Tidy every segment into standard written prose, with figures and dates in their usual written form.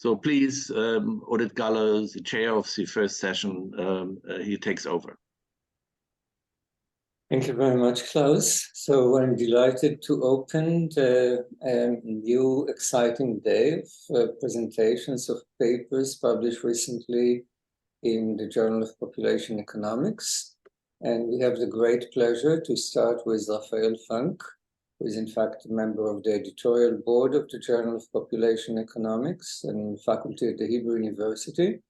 So please, Oded Galor, the chair of the first session, he takes over. Thank you very much, Klaus. So I'm delighted to open the new exciting day of presentations of papers published recently in the Journal of Population Economics. And we have the great pleasure to start with Raphael Franck, who is in fact a member of the editorial board of the Journal of Population Economics and faculty at the Hebrew University.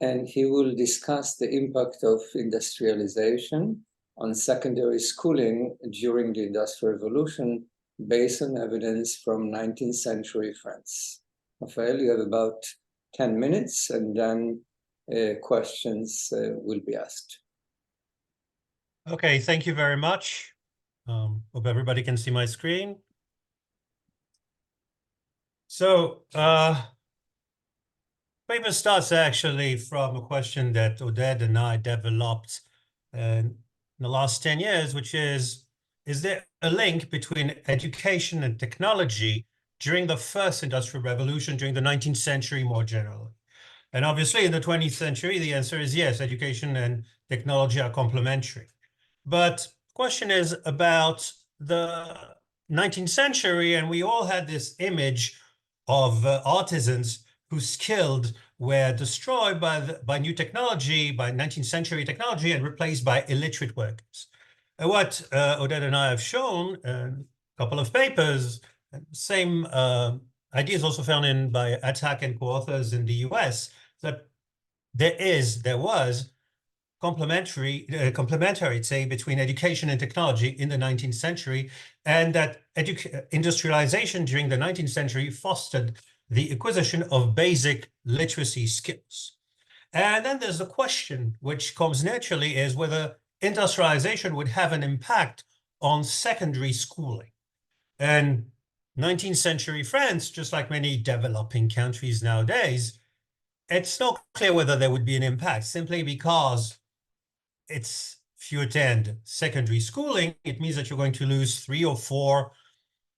And he will discuss the impact of industrialization on secondary schooling during the Industrial Revolution based on evidence from 19th century France. Raphael, you have about 10 minutes and then questions will be asked. Okay, thank you very much. Hope everybody can see my screen. So, paper starts actually from a question that Oded and I developed in the last 10 years, which is there a link between education and technology during the first industrial revolution, during the 19th century more generally? And obviously in the 20th century, the answer is yes, education and technology are complementary. But the question is about the 19th century, and we all had this image of artisans whose skilled were destroyed by new technology, by 19th century technology, and replaced by illiterate workers. And what Oded and I have shown in a couple of papers, same ideas also found by Attack and co-authors in the US, that there was complementary, say, between education and technology in the 19th century, and that industrialization during the 19th century fostered the acquisition of basic literacy skills. And then there's the question, which comes naturally, is whether industrialization would have an impact on secondary schooling. And 19th century France, just like many developing countries nowadays, it's not clear whether there would be an impact, simply because if you attend secondary schooling, it means that you're going to lose 3 or 4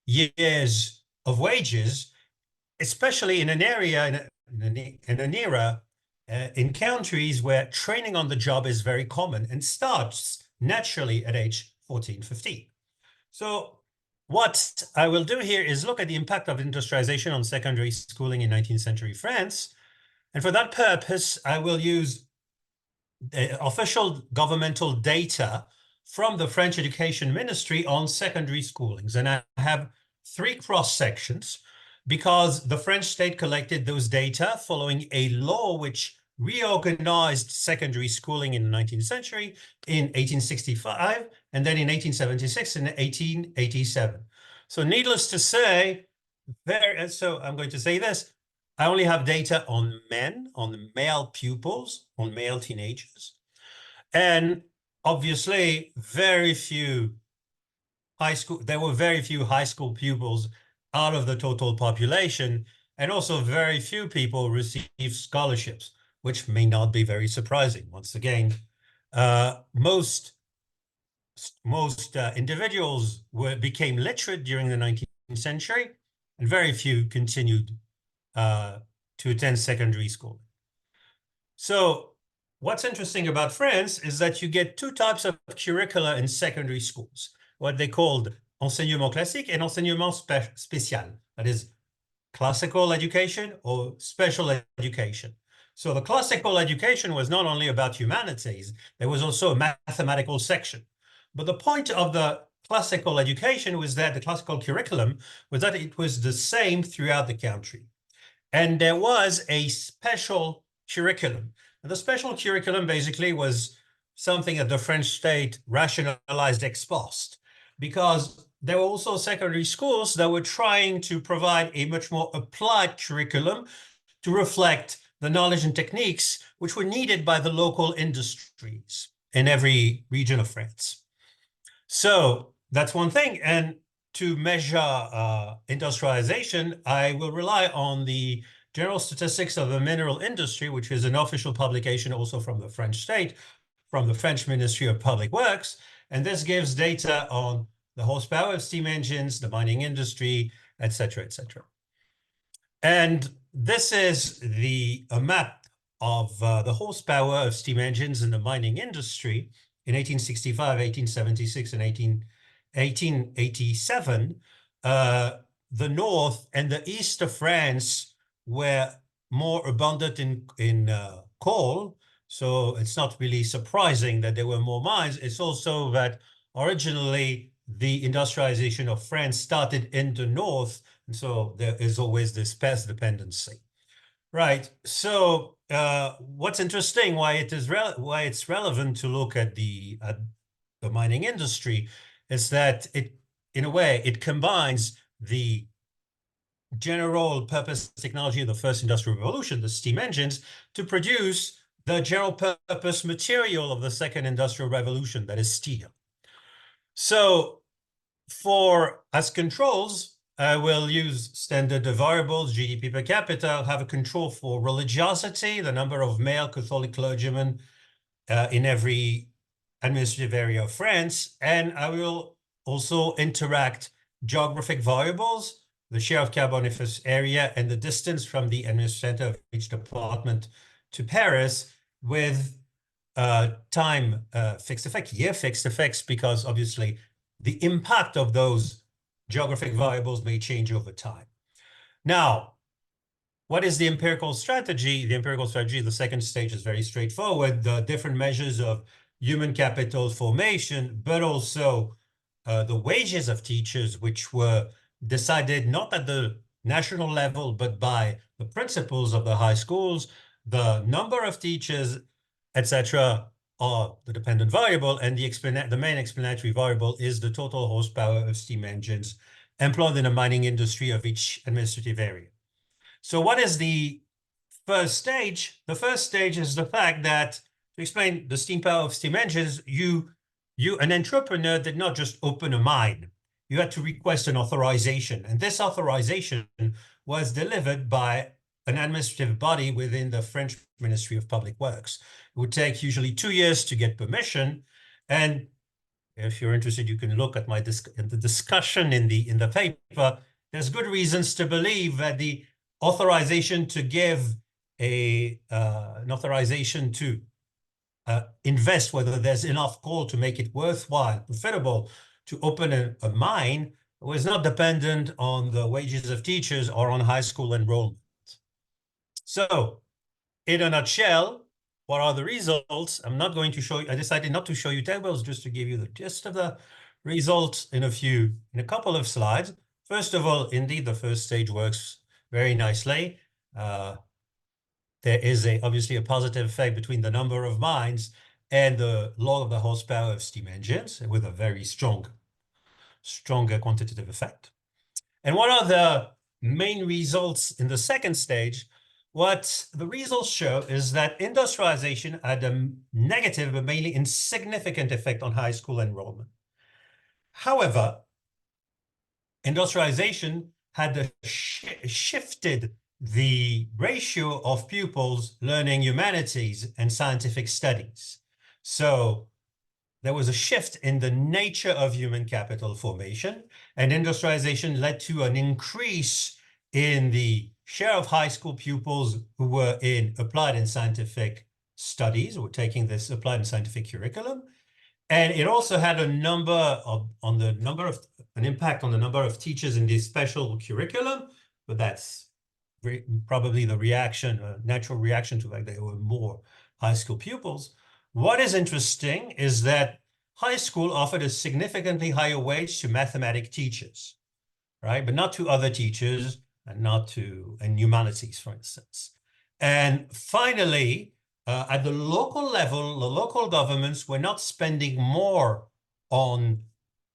years of wages, especially in an area, in an era, in countries where training on the job is very common and starts naturally at age 14, 15. So what I will do here is look at the impact of industrialization on secondary schooling in 19th century France. And for that purpose, I will use official governmental data from the French Education Ministry on secondary schoolings. And I have 3 cross sections because the French state collected those data following a law which reorganized secondary schooling in the 19th century in 1865, and then in 1876 and 1887. So needless to say, so I'm going to say this, I only have data on men, on male pupils, on male teenagers. And obviously, there were very few high school pupils out of the total population, and also very few people received scholarships, which may not be very surprising. Once again, most individuals became literate during the 19th century, and very few continued to attend secondary school. So what's interesting about France is that you get 2 types of curricula in secondary schools, what they called enseignement classique and enseignement spécial, that is classical education or special education. So the classical education was not only about humanities, there was also a mathematical section. But the point of the classical education was that the classical curriculum was that it was the same throughout the country. And there was a special curriculum. And the special curriculum basically was something that the French state rationalized ex post, because there were also secondary schools that were trying to provide a much more applied curriculum to reflect the knowledge and techniques which were needed by the local industries in every region of France. So that's one thing. And to measure industrialization, I will rely on the General Statistics of the Mineral Industry, which is an official publication also from the French state, from the French Ministry of Public Works. And this gives data on the horsepower of steam engines, the mining industry, et cetera, et cetera. And this is a map of the horsepower of steam engines in the mining industry in 1865, 1876, and 1887. The north and the east of France were more abundant in coal, so it's not really surprising that there were more mines. It's also that originally the industrialization of France started in the north, and so there is always this past dependency. Right. So what's interesting, why it's relevant to look at the mining industry, is that in a way, it combines the general purpose technology of the first industrial revolution, the steam engines, to produce the general purpose material of the second industrial revolution, that is steel. So as controls, I will use standard variables, GDP per capita. I'll have a control for religiosity, the number of male Catholic clergymen in every administrative area of France. And I will also interact geographic variables, the share of carboniferous area and the distance from the administrative center of each department to Paris, with time fixed effect, year fixed effects, because obviously the impact of those geographic variables may change over time. Now, what is the empirical strategy? The empirical strategy, the second stage, is very straightforward. The different measures of human capital formation, but also the wages of teachers, which were decided not at the national level, but by the principals of the high schools, the number of teachers, etc., are the dependent variable, and the main explanatory variable is the total horsepower of steam engines employed in the mining industry of each administrative area. So what is the first stage? The first stage is the fact that, to explain the steam power of steam engines, an entrepreneur did not just open a mine. You had to request an authorization, and this authorization was delivered by an administrative body within the French Ministry of Public Works. It would take usually 2 years to get permission. And if you're interested, you can look at the discussion in the paper. There's good reasons to believe that the authorization to give an authorization to invest, whether there's enough coal to make it worthwhile, profitable to open a mine, was not dependent on the wages of teachers or on high school enrollment. So, in a nutshell, what are the results? I'm not going to show you, I decided not to show you tables, just to give you the gist of the results in a couple of slides. First of all, indeed, the first stage works very nicely. There is obviously a positive effect between the number of mines and the log of the horsepower of steam engines, with a very stronger quantitative effect. And what are the main results in the second stage? What the results show is that industrialization had a negative but mainly insignificant effect on high school enrollment. However, industrialization had shifted the ratio of pupils learning humanities and scientific studies. So there was a shift in the nature of human capital formation, and industrialization led to an increase in the share of high school pupils who were in applied and scientific studies, or taking this applied and scientific curriculum. And it also had an impact on the number of teachers in this special curriculum, but that's probably the natural reaction to the fact that there were more high school pupils. What is interesting is that high school offered a significantly higher wage to mathematics teachers, right? But not to other teachers, and not to humanities, for instance. And finally, at the local level, the local governments were not spending more on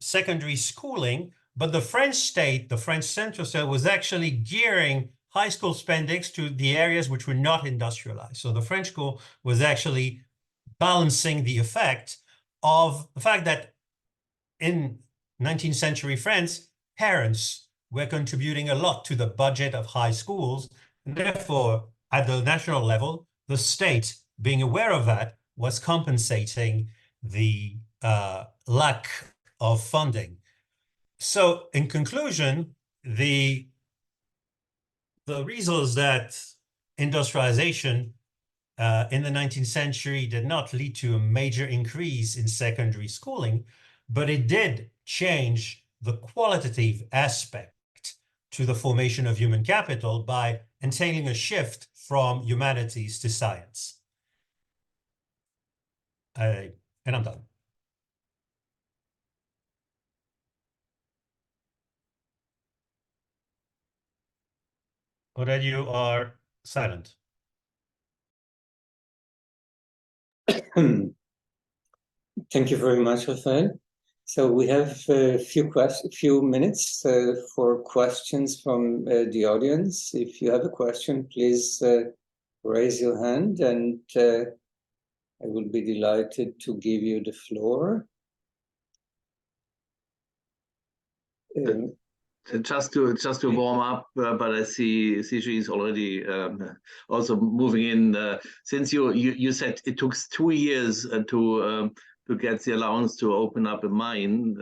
secondary schooling, but the French state, the French central state, was actually gearing high school spendings to the areas which were not industrialized. So the French school was actually balancing the effect of the fact that in 19th century France, parents were contributing a lot to the budget of high schools. And therefore, at the national level, the state, being aware of that, was compensating the lack of funding. So in conclusion, the the reason is that industrialization in the 19th century did not lead to a major increase in secondary schooling, but it did change the qualitative aspect to the formation of human capital by entailing a shift from humanities to science. And I'm done. Oded, you are silent. Thank you very much, Raphael. So we have a few minutes for questions from the audience. If you have a question, please raise your hand, and I will be delighted to give you the floor. Just to warm up, but I see she is already also moving in. Since you said it took 2 years to get the allowance to open up a mine.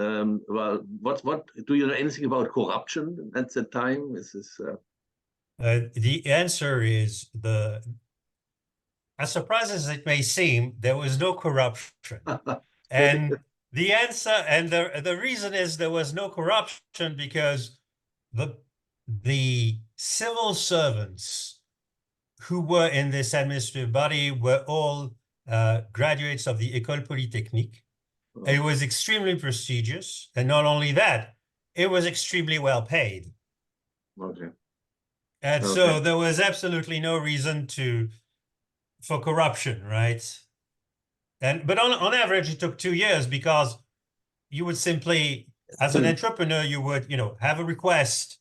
Well, what do you know anything about corruption at the time? Is this? The answer is as surprising as it may seem, there was no corruption. And the answer, and the reason is there was no corruption because the civil servants who were in this administrative body were all graduates of the École Polytechnique. Oh. It was extremely prestigious, and not only that, it was extremely well paid. Okay. And so there was absolutely no reason for corruption, right? But on average, it took 2 years because you would simply, as an entrepreneur, you would, have a request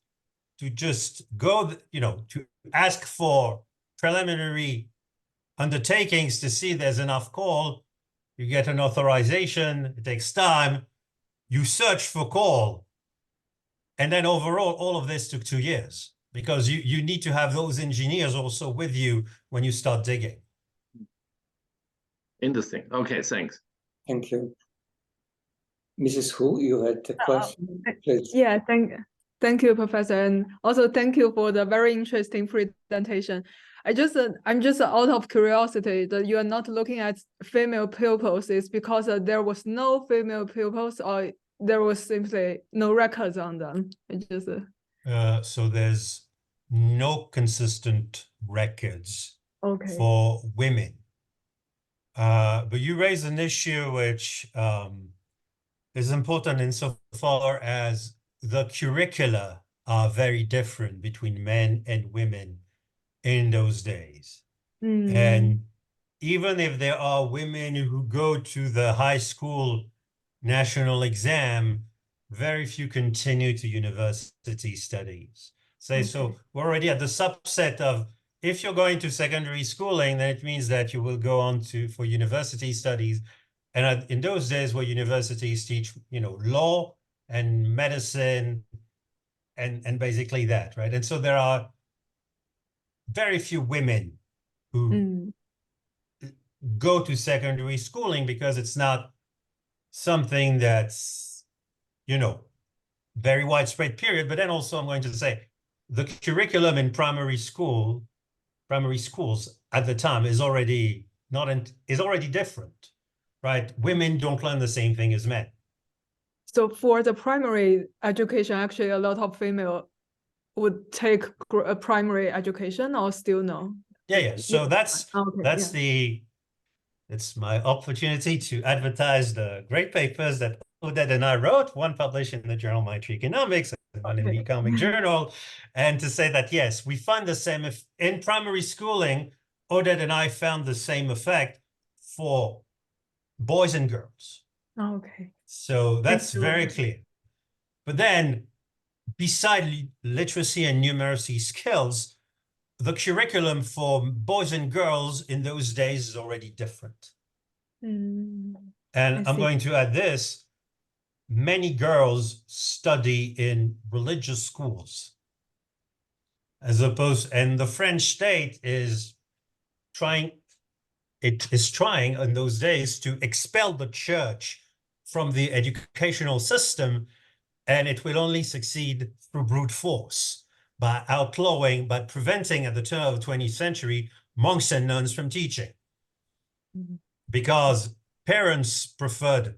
to just go, to ask for preliminary undertakings to see there's enough coal. You get an authorization. It takes time. You search for coal. And then overall, all of this took 2 years because you need to have those engineers also with you when you start digging. Interesting. Okay, thanks. Thank you. Mrs. Hu, you had a question, please. Yeah, thank you, Professor, and also thank you for the very interesting presentation. I'm just out of curiosity that you are not looking at female pupils. Is because there was no female pupils, or there was simply no records on them? So there's no consistent records for women. But you raise an issue which is important insofar as the curricula are very different between men and women in those days. And even if there are women who go to the high school national exam, very few continue to university studies. So we're already at the subset of, if you're going to secondary schooling, then it means that you will go on for university studies. And in those days where universities teach, law and medicine and basically that, right? And so there are very few women who go to secondary schooling because it's not something that's, very widespread, period. But then also I'm going to say the curriculum in primary schools at the time is already different, right? Women don't learn the same thing as men. So for the primary education, actually a lot of female would take a primary education, or still no? Yeah. So it's my opportunity to advertise the great papers that Oded and I wrote, one published in the journal Monetary Economics and one in the Economic Journal, and to say that, yes, we find the same in primary schooling. Oded and I found the same effect for boys and girls. Okay. So that's very clear. But then, beside literacy and numeracy skills, the curriculum for boys and girls in those days is already different. And I'm going to add this. Many girls study in religious schools, and the French state is trying in those days to expel the church from the educational system, and it will only succeed through brute force by outlawing, by preventing at the turn of the 20th century monks and nuns from teaching. Because parents preferred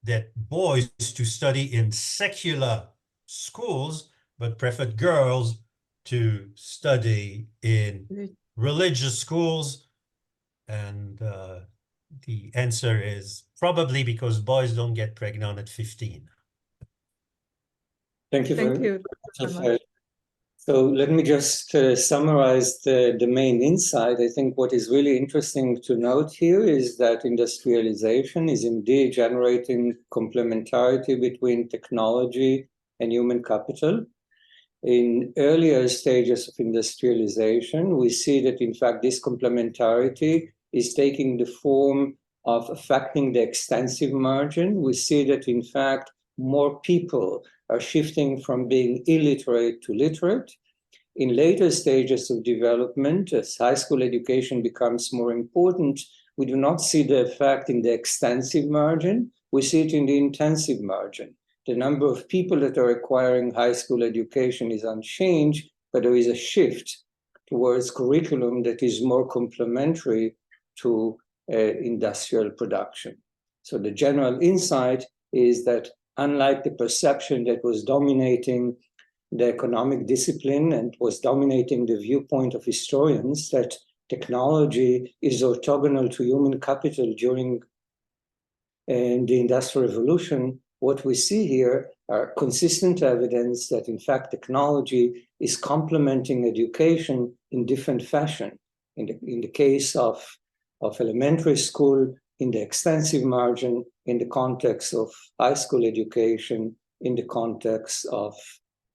that boys to study in secular schools, but preferred girls to study in religious schools. And the answer is probably because boys don't get pregnant at 15. Thank you Thank very you much. very much. So let me just summarize the main insight. I think what is really interesting to note here is that industrialization is indeed generating complementarity between technology and human capital. In earlier stages of industrialization, we see that, in fact, this complementarity is taking the form of affecting the extensive margin. We see that, in fact, more people are shifting from being illiterate to literate. In later stages of development, as high school education becomes more important, we do not see the effect in the extensive margin, we see it in the intensive margin. The number of people that are acquiring high school education is unchanged, but there is a shift towards curriculum that is more complementary to industrial production. So the general insight is that unlike the perception that was dominating the economic discipline and was dominating the viewpoint of historians that technology is orthogonal to human capital during the Industrial Revolution, what we see here are consistent evidence that, in fact, technology is complementing education in different fashion. In the case of elementary school, in the extensive margin, in the context of high school education, in the context of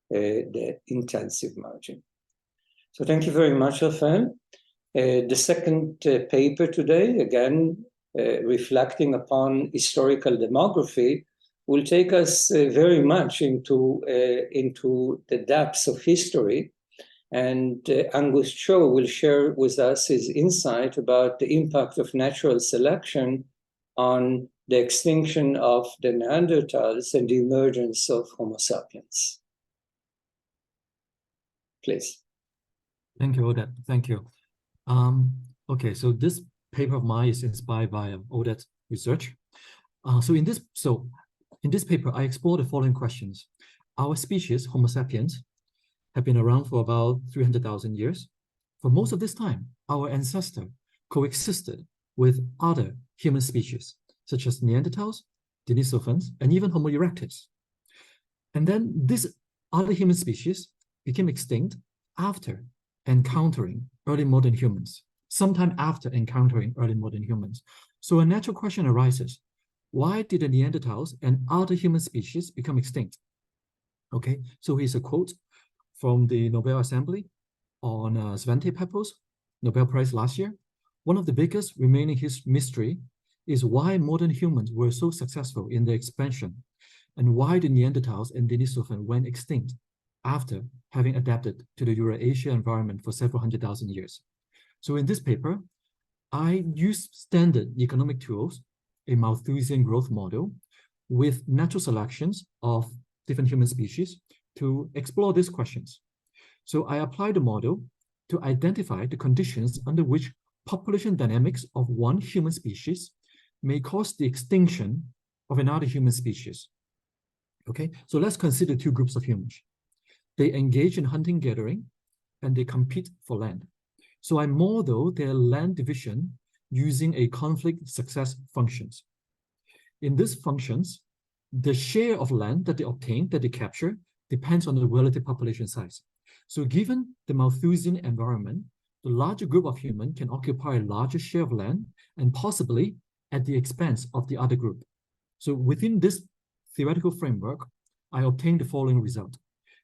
the intensive margin. So thank you very much, Raphael. The second paper today, again, reflecting upon historical demography, will take us very much into the depths of history. And Angus Cho will share with us his insight about the impact of natural selection on the extinction of the Neanderthals and the emergence of Homo sapiens. Please. Thank you, Oded. Thank you. Okay, so this paper of mine is inspired by Oded's research. So in this paper, I explore the following questions. Our species, Homo sapiens, have been around for about 300,000 years. For most of this time, our ancestor coexisted with other human species, such as Neanderthals, Denisovans, and even Homo erectus. And then this other human species became extinct after encountering early modern humans, sometime after encountering early modern humans. So a natural question arises, why did the Neanderthals and other human species become extinct? Okay, so here's a quote from the Nobel Assembly on Svante Pääbo's Nobel Prize last year. One of the biggest remaining mystery is why modern humans were so successful in their expansion and why the Neanderthals and Denisovans went extinct after having adapted to the Eurasia environment for several 100,000 years. So in this paper, I use standard economic tools, a Malthusian growth model with natural selections of different human species to explore these questions. So I apply the model to identify the conditions under which population dynamics of one human species may cause the extinction of another human species. Okay, so let's consider two groups of humans. They engage in hunting gathering and they compete for land. So I model their land division using a conflict success functions. In these functions, the share of land that they obtain, that they capture, depends on the relative population size. So given the Malthusian environment, the larger group of humans can occupy a larger share of land and possibly at the expense of the other group. So within this theoretical framework, I obtain the following result.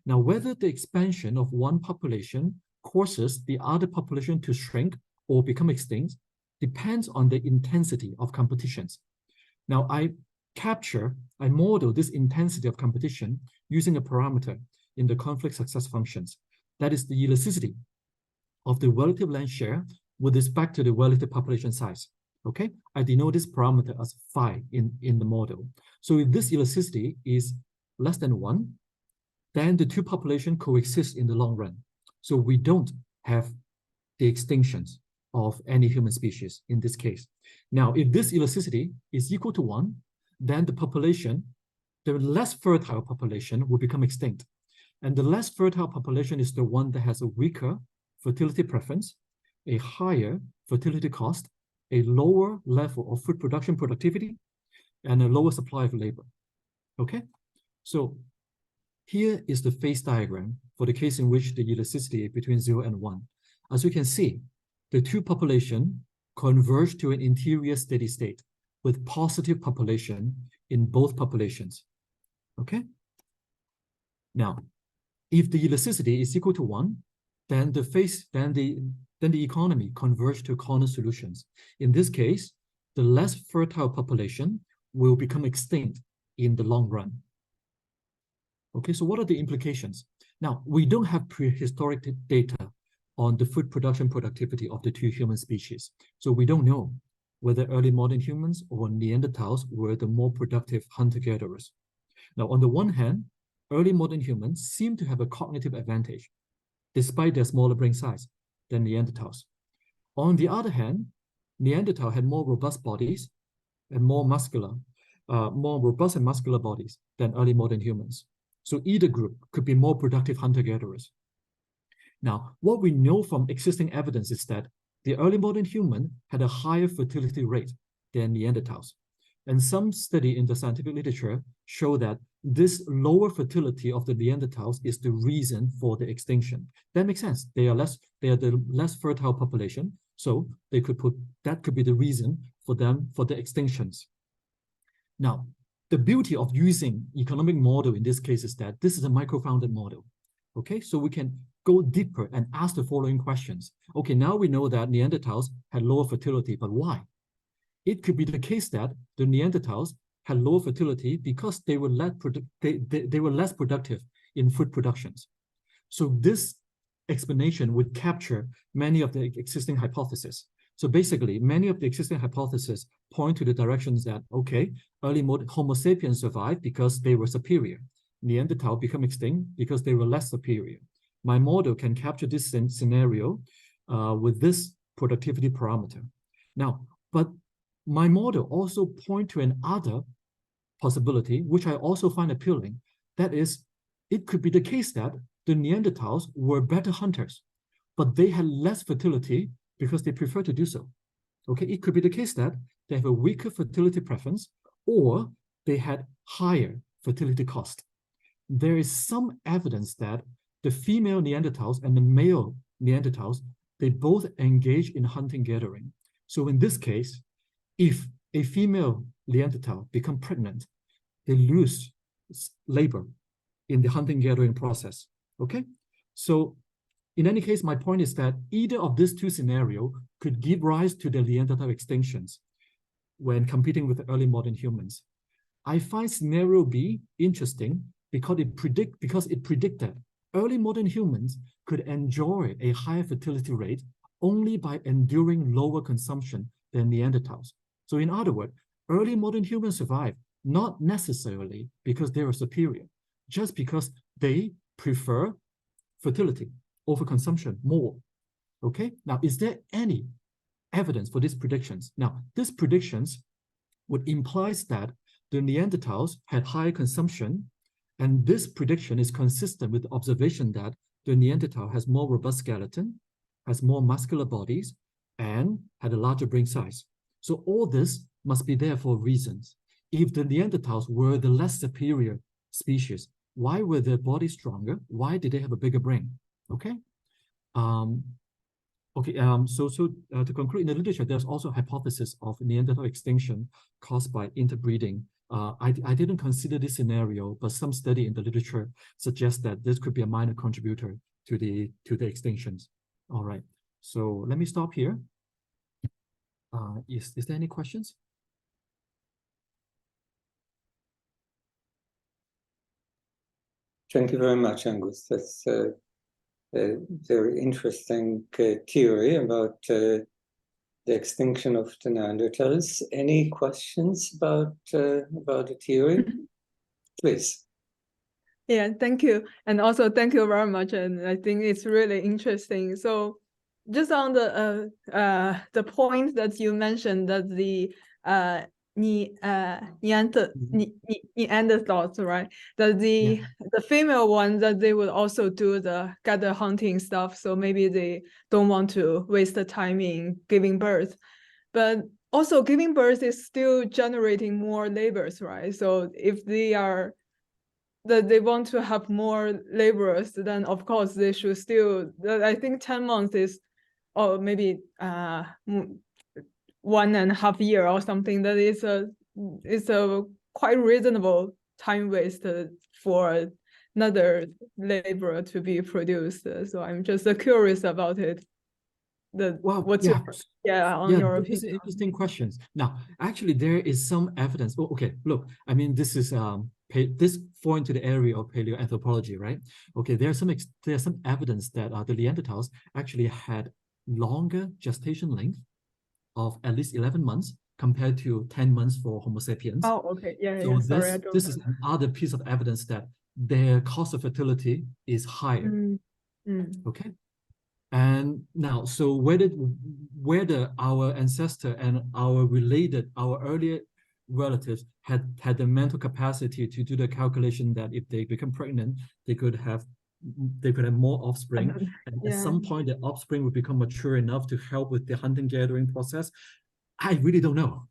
Now, whether the expansion of one population causes the other population to shrink or become extinct depends on the intensity of competitions. Now, I model this intensity of competition using a parameter in the conflict success functions. That is the elasticity of the relative land share with respect to the relative population size. Okay, I denote this parameter as phi in the model. So if this elasticity is less than 1, then the two populations coexist in the long run. So we don't have the extinctions of any human species in this case. Now, if this elasticity is equal to 1, then the population, the less fertile population, will become extinct. And the less fertile population is the one that has a weaker fertility preference, a higher fertility cost, a lower level of food production productivity, and a lower supply of labor. Okay? So here is the phase diagram for the case in which the elasticity is between 0 and 1. As you can see, the two populations converge to an interior steady state with positive population in both populations. Okay? Now, if the elasticity is equal to 1, then the economy converges to corner solutions. In this case, the less fertile population will become extinct in the long run. Okay, so what are the implications? Now, we don't have prehistoric data on the food production productivity of the two human species. So we don't know whether early modern humans or Neanderthals were the more productive hunter-gatherers. Now, on the one hand, early modern humans seem to have a cognitive advantage, despite their smaller brain size than Neanderthals. On the other hand, Neanderthal had more robust bodies and more robust and muscular bodies than early modern humans. So either group could be more productive hunter-gatherers. Now, what we know from existing evidence is that the early modern human had a higher fertility rate than Neanderthals. And some study in the scientific literature show that this lower fertility of the Neanderthals is the reason for the extinction. That makes sense. They are the less fertile population, so that could be the reason for the extinctions. Now, the beauty of using economic model in this case is that this is a micro-founded model. Okay, so we can go deeper and ask the following questions. Okay, now we know that Neanderthals had lower fertility, but why? It could be the case that the Neanderthals had lower fertility because they were less productive in food productions. So this explanation would capture many of the existing hypotheses. So basically, many of the existing hypotheses point to the directions that, okay, early Homo sapiens survived because they were superior. Neanderthal become extinct because they were less superior. My model can capture this scenario with this productivity parameter. Now, but my model also point to another possibility, which I also find appealing. That is, it could be the case that the Neanderthals were better hunters, but they had less fertility because they prefer to do so. Okay, it could be the case that they have a weaker fertility preference or they had higher fertility cost. There is some evidence that the female Neanderthals and the male Neanderthals, they both engage in hunting gathering. So in this case, if a female Neanderthal become pregnant, they lose labor in the hunting gathering process. Okay, so in any case, my point is that either of these two scenarios could give rise to the Neanderthal extinctions when competing with the early modern humans. I find scenario B interesting because it predicted early modern humans could enjoy a higher fertility rate only by enduring lower consumption than Neanderthals. So in other words, early modern humans survived not necessarily because they were superior, just because they prefer fertility over consumption more. Okay, now is there any evidence for these predictions? Now, these predictions would imply that the Neanderthals had higher consumption, and this prediction is consistent with the observation that the Neanderthal has more robust skeleton, has more muscular bodies, and had a larger brain size. So all this must be there for reasons. If the Neanderthals were the less superior species, why were their bodies stronger? Why did they have a bigger brain? Okay. To conclude, in the literature, there's also a hypothesis of Neanderthal extinction caused by interbreeding. I didn't consider this scenario, but some study in the literature suggests that this could be a minor contributor to the extinctions. All right, so let me stop here. Is there any questions? Thank you very much, Angus. That's a very interesting theory about the extinction of the Neanderthals. Any questions about the theory? Please. Yeah, thank you. And also thank you very much. And I think it's really interesting. So just on the point that you mentioned that the Neanderthals, right? That the female one that they would also do the gather hunting stuff. So maybe they don't want to waste the time in giving birth. But also giving birth is still generating more labors, right? So if they are that they want to have more laborers, then of course they should still, I think 10 months is, or maybe 1.5 years or something, that is a quite reasonable time waste for another laborer to be produced. So I'm just curious about it. What's your your opinion? These are interesting questions. Now, actually, there is some evidence. Oh, okay, look, I mean, this is this fall into the area of paleoanthropology, right? Okay, there's some evidence that the Neanderthals actually had longer gestation length of at least 11 months compared to 10 months for Homo sapiens. Oh, okay, So this is another piece of evidence that their cost of fertility is higher. Okay. And now, so whether our ancestor and our earlier relatives had the mental capacity to do the calculation that if they become pregnant, they could have more offspring, and at some point the offspring would become mature enough to help with the hunting gathering process. I really don't know.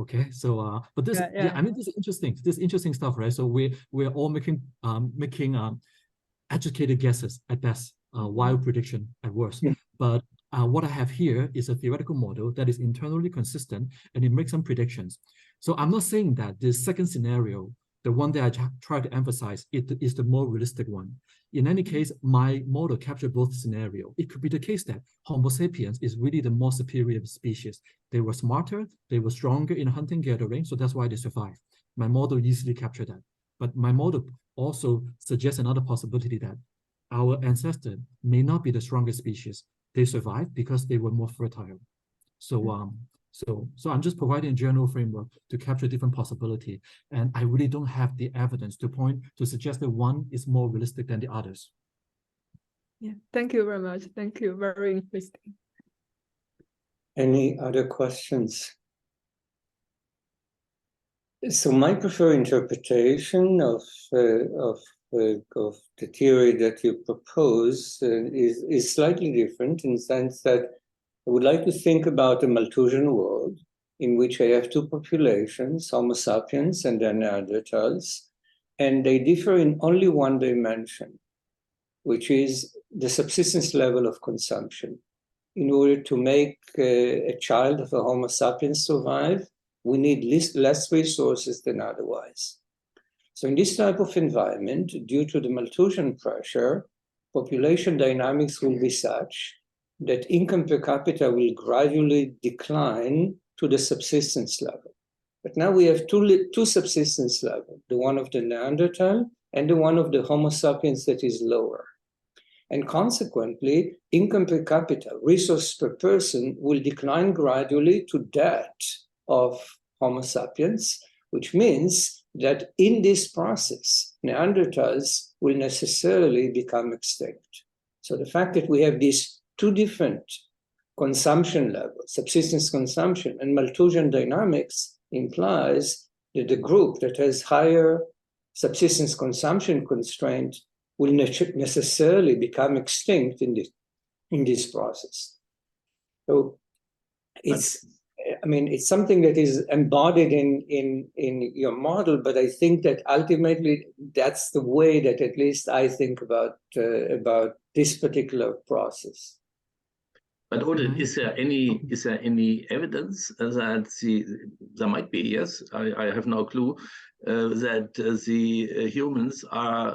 Okay, so but this, I mean, this is interesting. This interesting stuff, right? So we're all making educated guesses at best. Wild prediction at worst. But what I have here is a theoretical model that is internally consistent, and it makes some predictions. So I'm not saying that the second scenario, the one that I try to emphasize, it is the more realistic one. In any case, my model captured both scenarios. It could be the case that Homo sapiens is really the more superior species. They were smarter, they were stronger in hunting gathering, so that's why they survived. My model easily captured that. But my model also suggests another possibility that our ancestors may not be the strongest species. They survived because they were more fertile. So, so I'm just providing a general framework to capture different possibility. And I really don't have the evidence to suggest that one is more realistic than the others. Yeah, thank you very much. Thank you. Very interesting. Any other questions? So my preferred interpretation of the theory that you propose is slightly different in the sense that I would like to think about a Malthusian world in which I have two populations, Homo sapiens and then Neanderthals, and they differ in only one dimension, which is the subsistence level of consumption. In order to make a child of a Homo sapiens survive, we need less resources than otherwise. So in this type of environment, due to the Malthusian pressure, population dynamics will be such that income per capita will gradually decline to the subsistence level. But now we have two subsistence levels, the one of the Neanderthal and the one of the Homo sapiens that is lower. And consequently, income per capita, resource per person, will decline gradually to that of Homo sapiens, which means that in this process, Neanderthals will necessarily become extinct. So the fact that we have these two different consumption levels, subsistence consumption and Malthusian dynamics, implies that the group that has higher subsistence consumption constraint will necessarily become extinct in this process. So it's something that is embodied in your model, but I think that ultimately that's the way that at least I think about this particular process. But Oded, is there any evidence that there might be, yes, I have no clue, that the humans are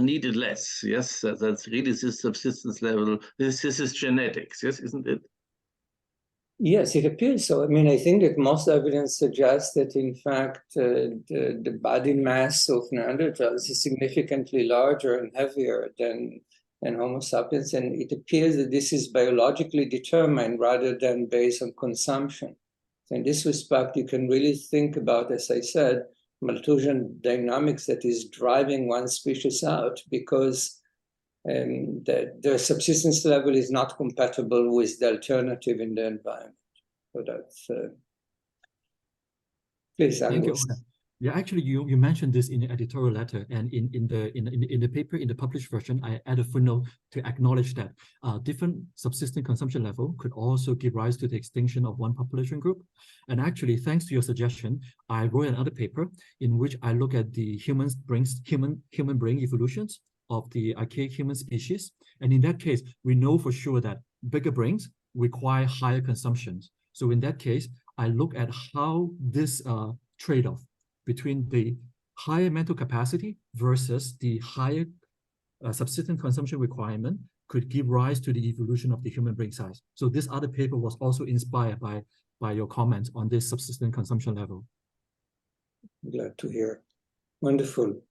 needed less, yes, that's really this subsistence level, this is genetics, yes, isn't it? Yes, it appears so. I mean, I think that most evidence suggests that, in fact, the body mass of Neanderthals is significantly larger and heavier than Homo sapiens, and it appears that this is biologically determined rather than based on consumption. So in this respect, you can really think about, as I said, Malthusian dynamics that is driving one species out, because the subsistence level is not compatible with the alternative in the environment. So that's please, Thank you, Angus. Oded. Yeah, actually, you mentioned this in the editorial letter, and in the paper, in the published version, I add a footnote to acknowledge that different subsistence consumption level could also give rise to the extinction of one population group. And actually, thanks to your suggestion, I wrote another paper in which I look at the human brain evolutions of the archaic human species. And in that case, we know for sure that bigger brains require higher consumptions. So in that case, I look at how this trade-off between the higher mental capacity versus the higher subsistence consumption requirement could give rise to the evolution of the human brain size. So this other paper was also inspired by your comments on this subsistence consumption level. Glad to hear. Wonderful.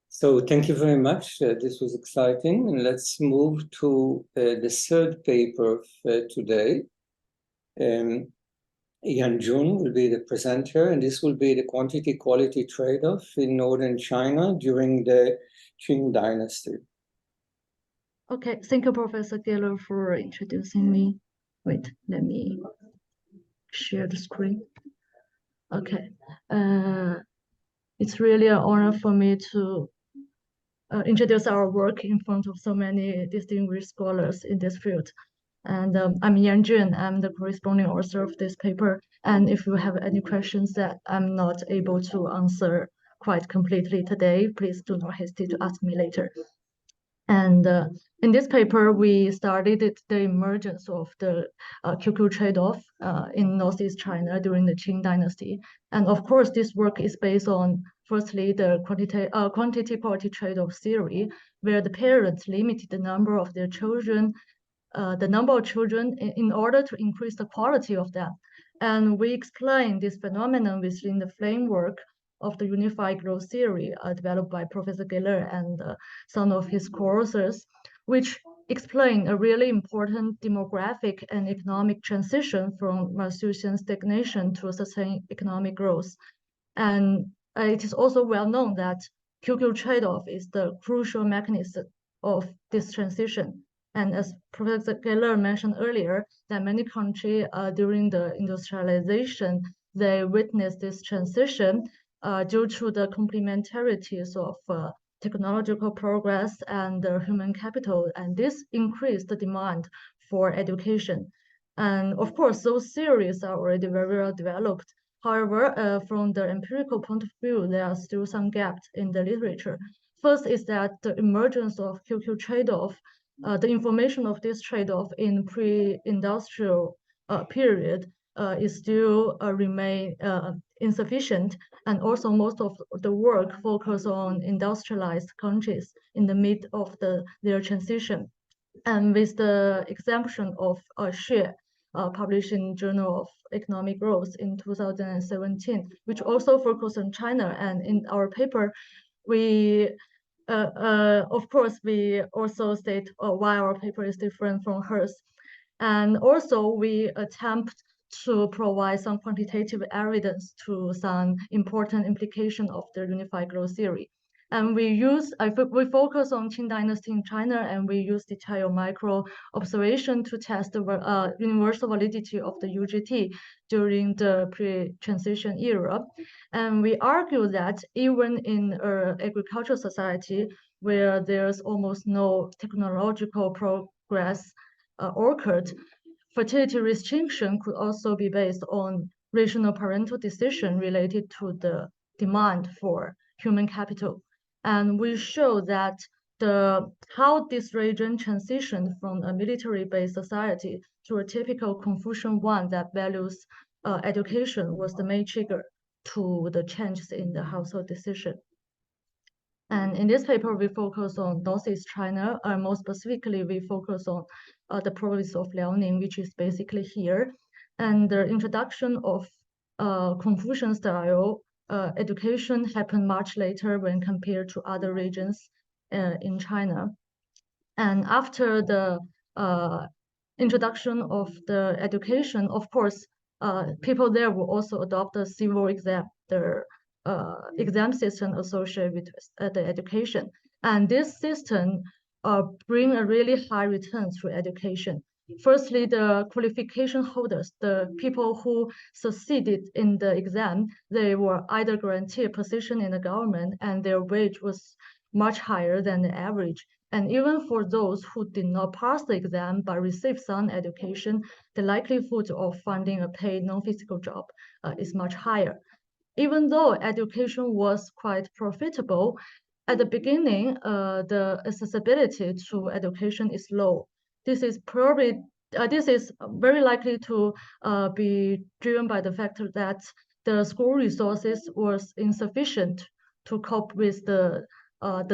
So thank you very much. This was exciting. And let's move to the third paper of today. Yan Jun will be the presenter, and this will be the quantity-quality trade-off in northern China during the Qing dynasty. Okay, thank you, Professor Galor, for introducing me. Wait, let me share the screen. Okay, it's really an honor for me to introduce our work in front of so many distinguished scholars in this field. And I'm Yan Jun. I'm the corresponding author of this paper. And if you have any questions that I'm not able to answer quite completely today, please do not hesitate to ask me later. And in this paper, we studied the emergence of the QQ trade-off in Northeast China during the Qing dynasty. And of course, this work is based on, firstly, the quantity-quality trade-off theory, where the parents limited the number of their children in order to increase the quality of them. And we explain this phenomenon within the framework of the unified growth theory developed by Professor Galor and some of his co-authors, which explain a really important demographic and economic transition from Malthusian stagnation to sustained economic growth. And it is also well known that QQ trade-off is the crucial mechanism of this transition. And as Professor Galor mentioned earlier, that many countries during the industrialization, they witnessed this transition due to the complementarities of technological progress and human capital, and this increased the demand for education. And of course, those theories are already very well developed. However, from the empirical point of view, there are still some gaps in the literature. First is that the emergence of QQ trade-off, the information of this trade-off in pre-industrial period is still remain insufficient, and also most of the work focus on industrialized countries in the mid of their transition. And with the exemption of Xue, published in Journal of Economic Growth in 2017, which also focused on China. And in our paper, we of course, we also state why our paper is different from hers. And also we attempt to provide some quantitative evidence to some important implication of the unified growth theory. And we focus on Qing dynasty in China, and we use detailed micro observation to test the universal validity of the UGT during the pre-transition era. And we argue that even in an agricultural society where there's almost no technological progress occurred, fertility restriction could also be based on rational parental decision related to the demand for human capital. And we show that how this region transitioned from a military-based society to a typical Confucian one that values education was the main trigger to the changes in the household decision. And in this paper, we focus on Northeast China, more specifically, we focus on the province of Liaoning, which is basically here. And the introduction of Confucian style education happened much later when compared to other regions in China. And after the introduction of the education, of course, people there will also adopt the civil exam, the exam system associated with the education. And this system bring a really high return through education. Firstly, the qualification holders, the people who succeeded in the exam, they were either guaranteed a position in the government, and their wage was much higher than the average. And even for those who did not pass the exam but received some education, the likelihood of finding a paid non-physical job is much higher. Even though education was quite profitable, at the beginning, the accessibility to education is low. This is very likely to be driven by the fact that the school resources was insufficient to cope with the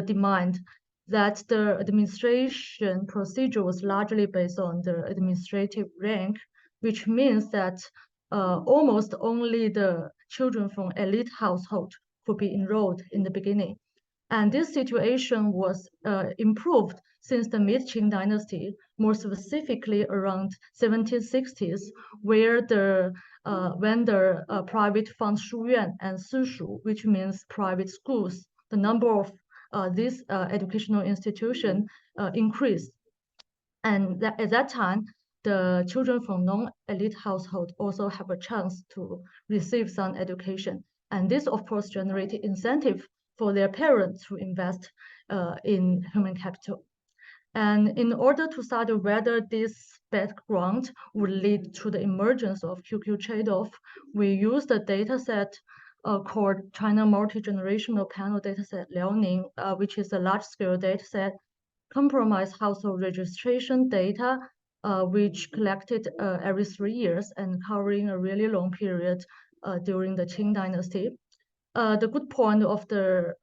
demand, that the administration procedure was largely based on the administrative rank, which means that almost only the children from elite household could be enrolled in the beginning. And this situation was improved since the mid-Qing dynasty, more specifically around 1760s, where when the private fund shuyuan and sishu, which means private schools, the number of these educational institutions increased. And at that time, the children from non-elite household also have a chance to receive some education. And this, of course, generated incentive for their parents to invest in human capital. And in order to study whether this background would lead to the emergence of QQ trade-off, we used a data set called China Multi-Generational Panel Dataset Liaoning, which is a large-scale dataset, compromised household registration data, which collected every 3 years and covering a really long period during the Qing dynasty. The good point of the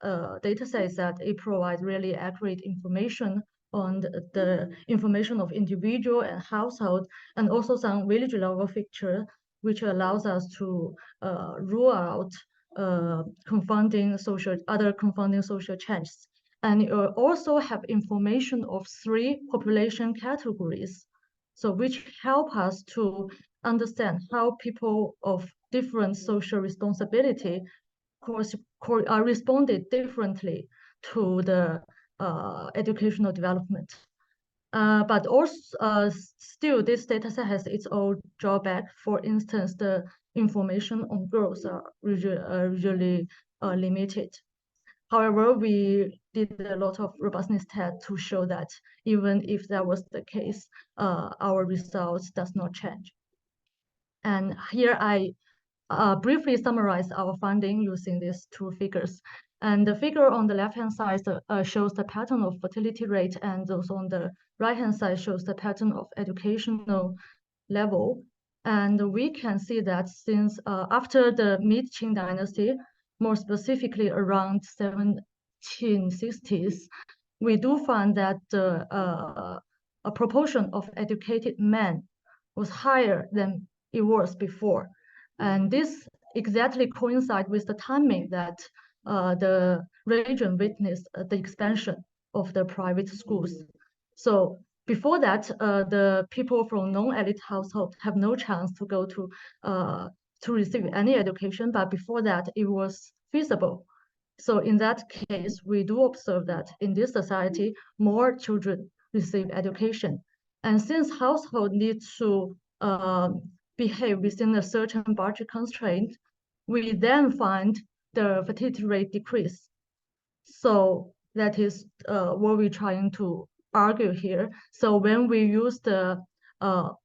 dataset is that it provides really accurate information on the information of individual and household, and also some village level feature, which allows us to rule out other confounding social changes. And it also have information of 3 population categories, so which help us to understand how people of different social responsibility responded differently to the educational development. But also, still, this dataset has its own drawback. For instance, the information on girls are usually limited. However, we did a lot of robustness tests to show that even if that was the case, our results does not change. And here I briefly summarize our finding using these 2 figures. And the figure on the left-hand side shows the pattern of fertility rate, and those on the right-hand side shows the pattern of educational level. And we can see that since after the mid-Qing dynasty, more specifically around 1760s, we do find that a proportion of educated men was higher than it was before. And this exactly coincides with the timing that the region witnessed the expansion of the private schools. So before that, the people from non-elite households have no chance to go to receive any education, but before that, it was feasible. So in that case, we do observe that in this society, more children receive education. And since household need to behave within a certain budget constraint, we then find the fertility rate decrease. So that is what we're trying to argue here. So when we use the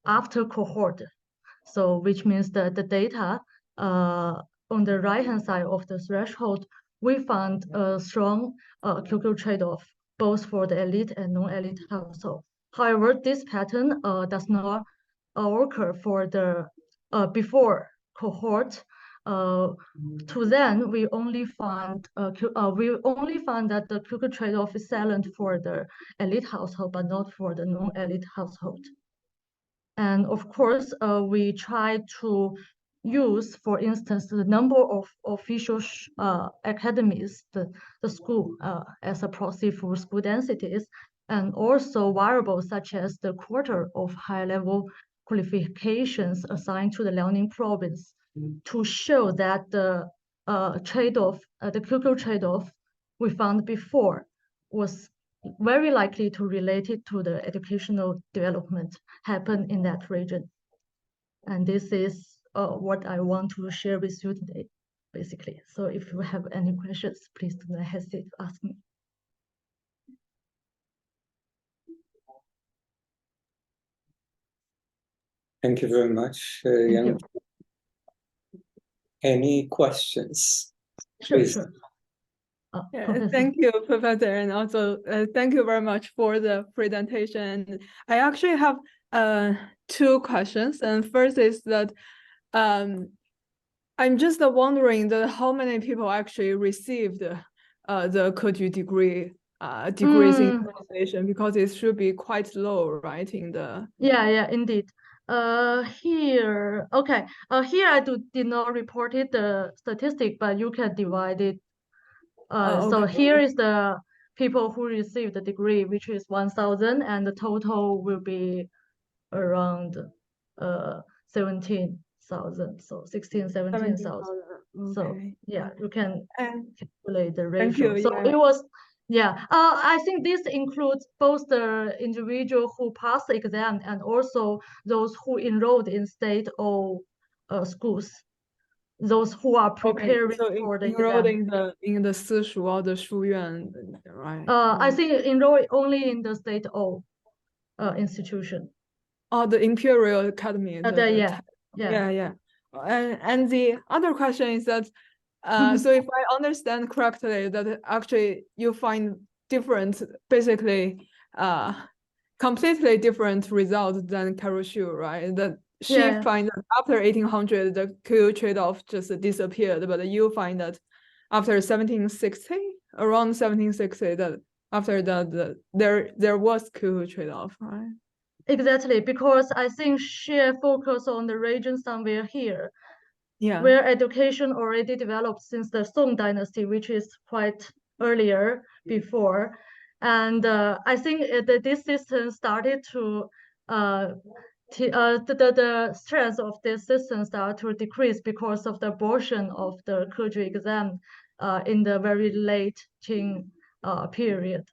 after cohort, so which means that the data on the right-hand side of the threshold, we found a strong QQ trade-off, both for the elite and non-elite household. However, this pattern does not occur for the before cohort. To then, we only found that the QQ trade-off is salient for the elite household, but not for the non-elite household. And of course, we try to use, for instance, the number of official academies, the school as a proxy for school densities, and also variables such as the quarter of high-level qualifications assigned to the Liaoning province to show that the trade-off, the cultural trade-off we found before was very likely to relate it to the educational development happen in that region. And this is what I want to share with you today, basically. So if you have any questions, please do not hesitate to ask me. Thank you very much, Thank Yang. you. Any questions? Sure, Please. sure. Yeah, Professor. thank you, Professor, and also thank you very much for the presentation. I actually have two questions, and first is that I'm just wondering that how many people actually received the Keju degree degrees in translation, because it should be quite low, right? In the Yeah, indeed. Here, okay. Here I did not report it the statistic, but you can divide it. So okay. here is the people who received the degree, which is 1,000, and the total will be around 17,000, so 16, 17,000. So Okay. yeah, you can And calculate the thank ratio. you. So Yeah. it was, yeah. I think this includes both the individual who passed the exam and also those who enrolled in state-owned schools. Those who are preparing so for the enrolled exam. in the 私塾 or the 书院, right? I think enroll only in the state-owned institution. Oh, the Imperial Academy. Yeah. And the other question is that, so if I understand correctly, that actually you find different, basically, completely different results than Carol Xu, right? That she find that after 1800, the Q trade-off just disappeared, but you find that after 1760, around 1760, that after that, there was Q trade-off, right? Exactly, because I think she focused on the region somewhere here, where education already developed since the Song Dynasty, which is quite earlier before. And I think this system started to, the strength of this system started to decrease because of the abortion of the Keju exam in the very late Qing period.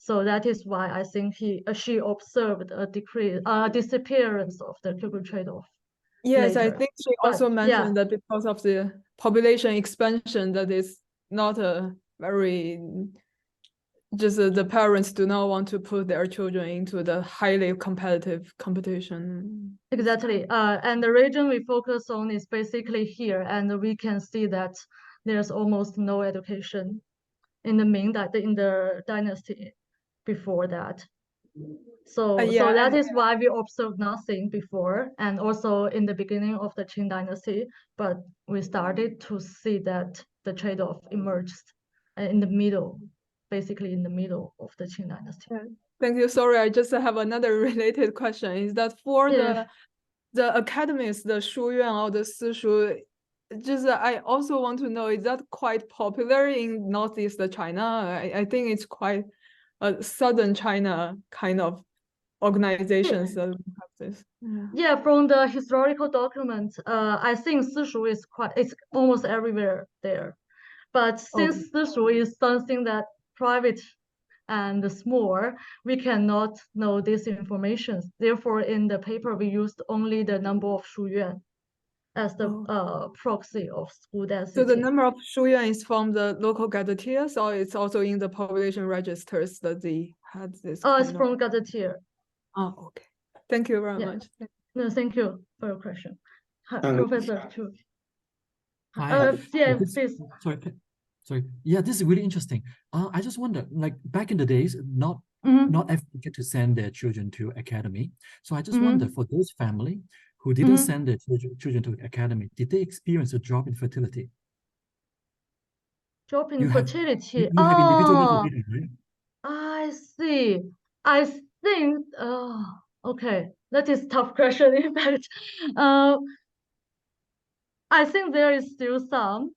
So that is why I think she observed a disappearance of the cultural trade-off. Yes, later. I think she also mentioned that because of the population expansion, that is not a very, just the parents do not want to put their children into the highly competitive competition. Exactly. And the region we focus on is basically here, and we can see that there's almost no education in the dynasty before that. So that is why we observed nothing before, and also in the beginning of the Qing dynasty, but we started to see that the trade-off emerged in the middle, basically in the middle of the Qing dynasty. Thank you. Sorry, I just have another related question. Is that for the academies, the 书院 or the 私塾, just I also want to know, is that quite popular in Northeast China? I think it's quite a Southern China kind of organizations that have this. Yeah, from the historical documents, I think 私塾 it's almost everywhere there. But since 私塾 is something that private and small, we cannot know this information. Therefore, in the paper, we used only the number of 书院 as the proxy of school density. So the number of 书院 is from the local gazetteers, or it's also in the population registers that they had this? It's from gazetteer. Oh, okay. Thank you very much. No, thank you for your question. Professor Chu. Please. Sorry. Yeah, this is really interesting. I just wonder, like back in the days, not everyone get to send their children to academy. So I just wonder, for those family who didn't send their children to academy, did they experience a drop in fertility? Drop in fertility. You have individual data, right? I see. I think. Okay. That is a tough question. In fact, I think there is still some.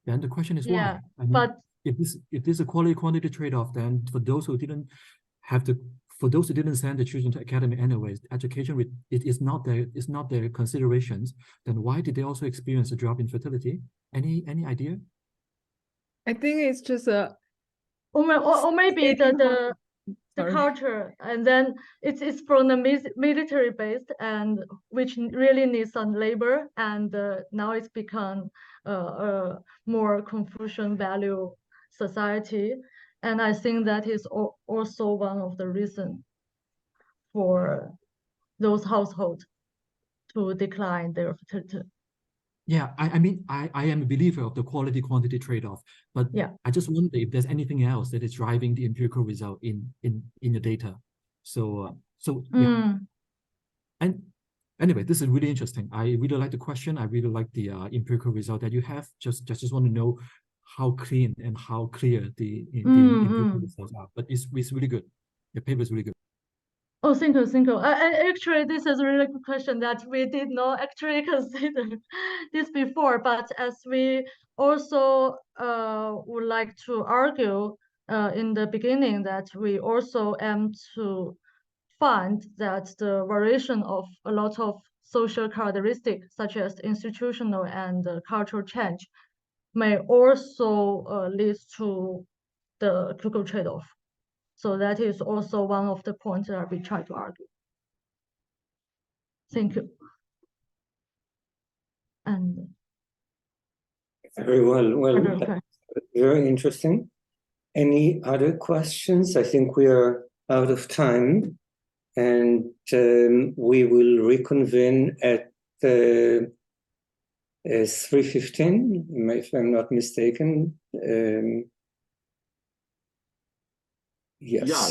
Then the question is why? I mean, but if this is a quality quantity trade-off, then for those who didn't have the for those who didn't send the children to academy anyways, education it is not their considerations. Then why did they also experience a drop in fertility? Any idea? I think it's just a or maybe the Sorry. culture, and then it's from the military based, and which really needs some labor, and now it's become a more Confucian value society, and I think that is also one of the reasons for those households to decline their fertility. Yeah, I mean, I am a believer of the quality-quantity trade-off, but yeah, I just wonder if there's anything else that is driving the empirical result in the data. So yeah. And anyway, this is really interesting. I really like the question. I really like the empirical result that you have. Just want to know how clean and how clear the empirical results are. But it's really good. The paper is really good. Oh, thank you. Actually, this is a really good question that we did not actually consider this before. But as we also would like to argue in the beginning that we also aim to find that the variation of a lot of social characteristics, such as institutional and cultural change, may also lead to the critical trade-off. So that is also one of the points that we try to argue. Thank you. And very well, very interesting. Any other questions? I think we are out of time, and we will reconvene at 3:15, if I'm not mistaken. Yes. Yeah,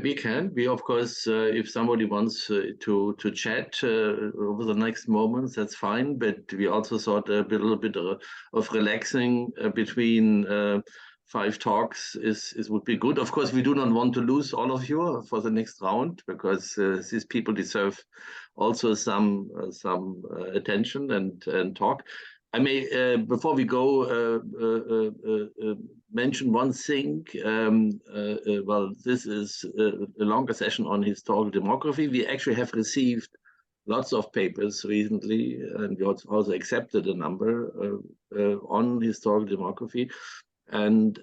we can. We of course, if somebody wants to chat over the next moments, that's fine. But we also thought a little bit of relaxing between 5 talks would be good. Of course, we do not want to lose all of you for the next round, because these people deserve also some attention and talk. I may, before we go, mention one thing. Well, this is a longer session on historical demography. We actually have received lots of papers recently, and we also accepted a number on historical demography. And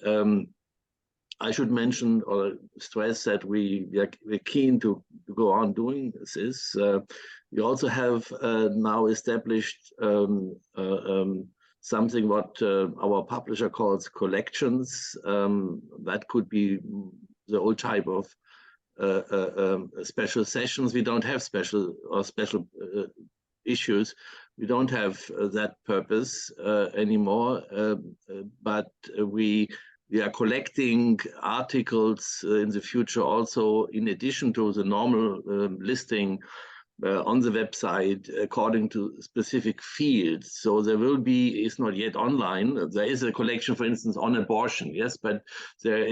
I should mention or stress that we're keen to go on doing this. We also have now established something what our publisher calls collections. That could be the old type of special sessions. We don't have special issues. We don't have that purpose anymore, but we are collecting articles in the future also, in addition to the normal listing on the website according to specific fields. So there will be, it's not yet online, there is a collection, for instance, on abortion, yes, but there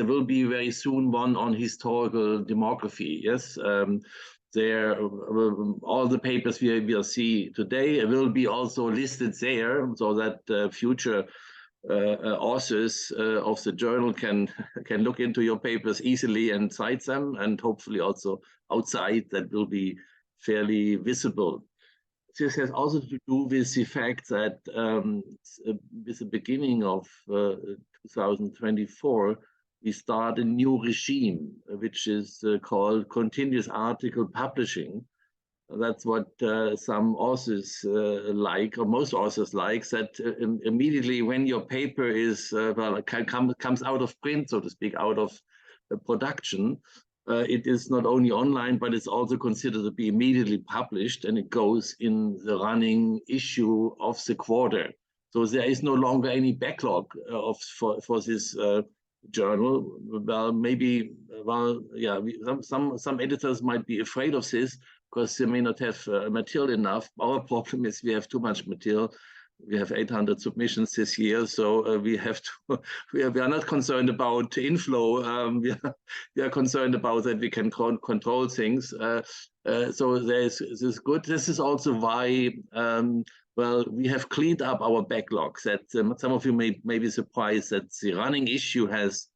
will be very soon one on historical demography, yes. All the papers we will see today will be also listed there, so that future authors of the journal can look into your papers easily and cite them, and hopefully also outside that will be fairly visible. This has also to do with the fact that with the beginning of 2024, we start a new regime, which is called continuous article publishing. That's what some authors like, or most authors like, that immediately when your paper is comes out of print, so to speak, out of production, it is not only online, but it's also considered to be immediately published, and it goes in the running issue of the quarter. So there is no longer any backlog for this journal. Well, maybe, yeah, some editors might be afraid of this, because they may not have material enough. Our problem is we have too much material. We have 800 submissions this year, so we have to. We are not concerned about inflow. We are concerned about that we can control things. So this is good. This is also why. Well, we have cleaned up our backlogs. That some of you may be surprised that the running issue has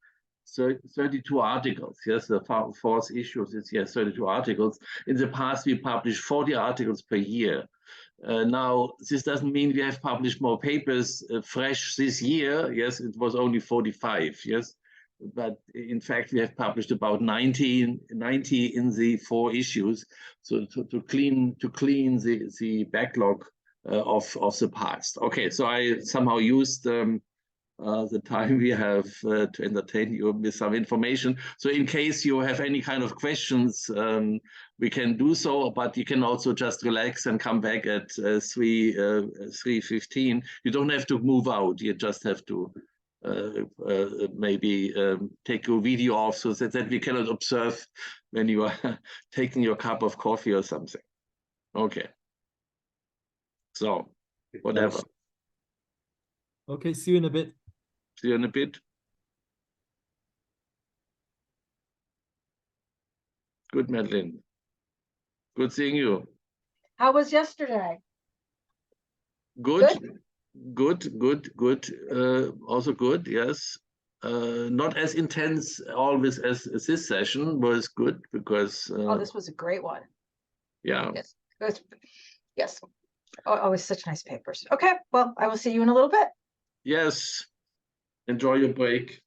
32 articles. Yes, the fourth issue is yes, 32 articles. In the past, we published 40 articles per year. Now, this doesn't mean we have published more papers fresh this year. Yes, it was only 45. Yes, but in fact, we have published about 90 in the 4 issues. So to clean the backlog of the past. Okay, so I somehow used the time we have to entertain you with some information. So in case you have any kind of questions, we can do so, but you can also just relax and come back at 3:15. You don't have to move out. You just have to maybe take your video off so that we cannot observe when you are taking your cup of coffee or something. Okay. So, whatever. Okay, see you in a bit. See you in a bit. Good, Madeline. Good seeing you. How was yesterday? Good, good. Also good, yes. Not as intense always as this session was good because. Oh, this was a great one. Yeah. Yes. Yes. Always such nice papers. Okay. Well, I will see you in a little bit. Yes. Enjoy your break.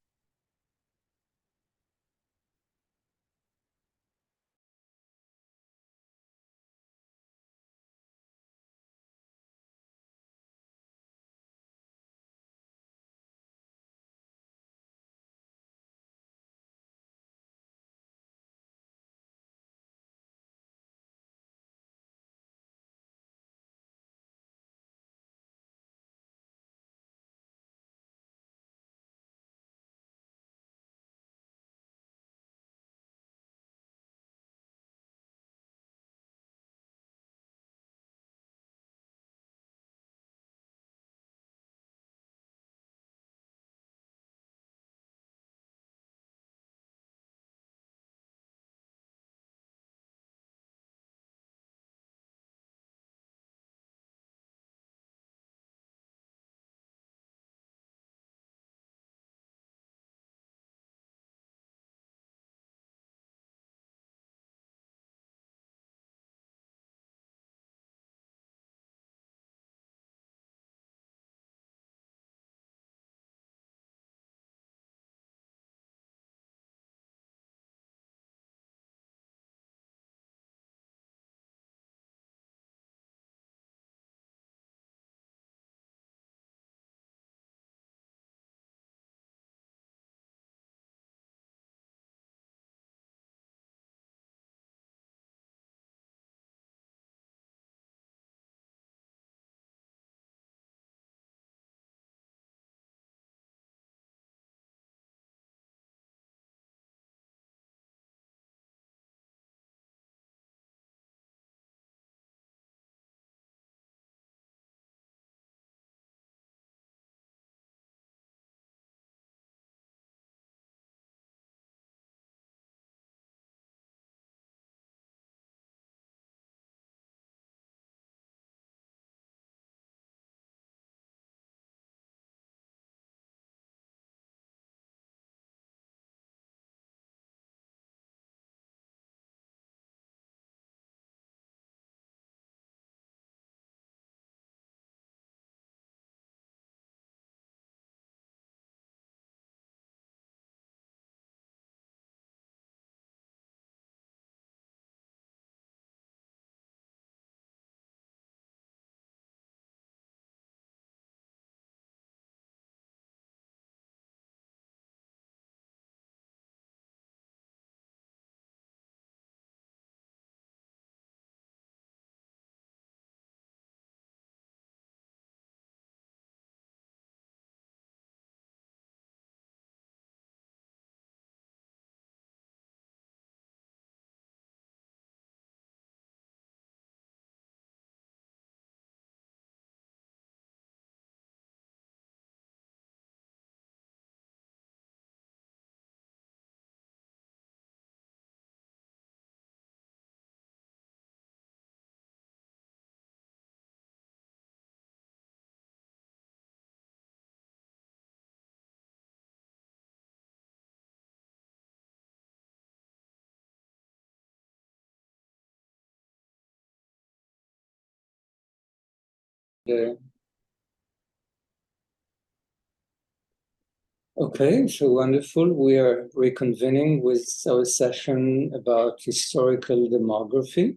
Okay, so wonderful. We are reconvening with our session about historical demography.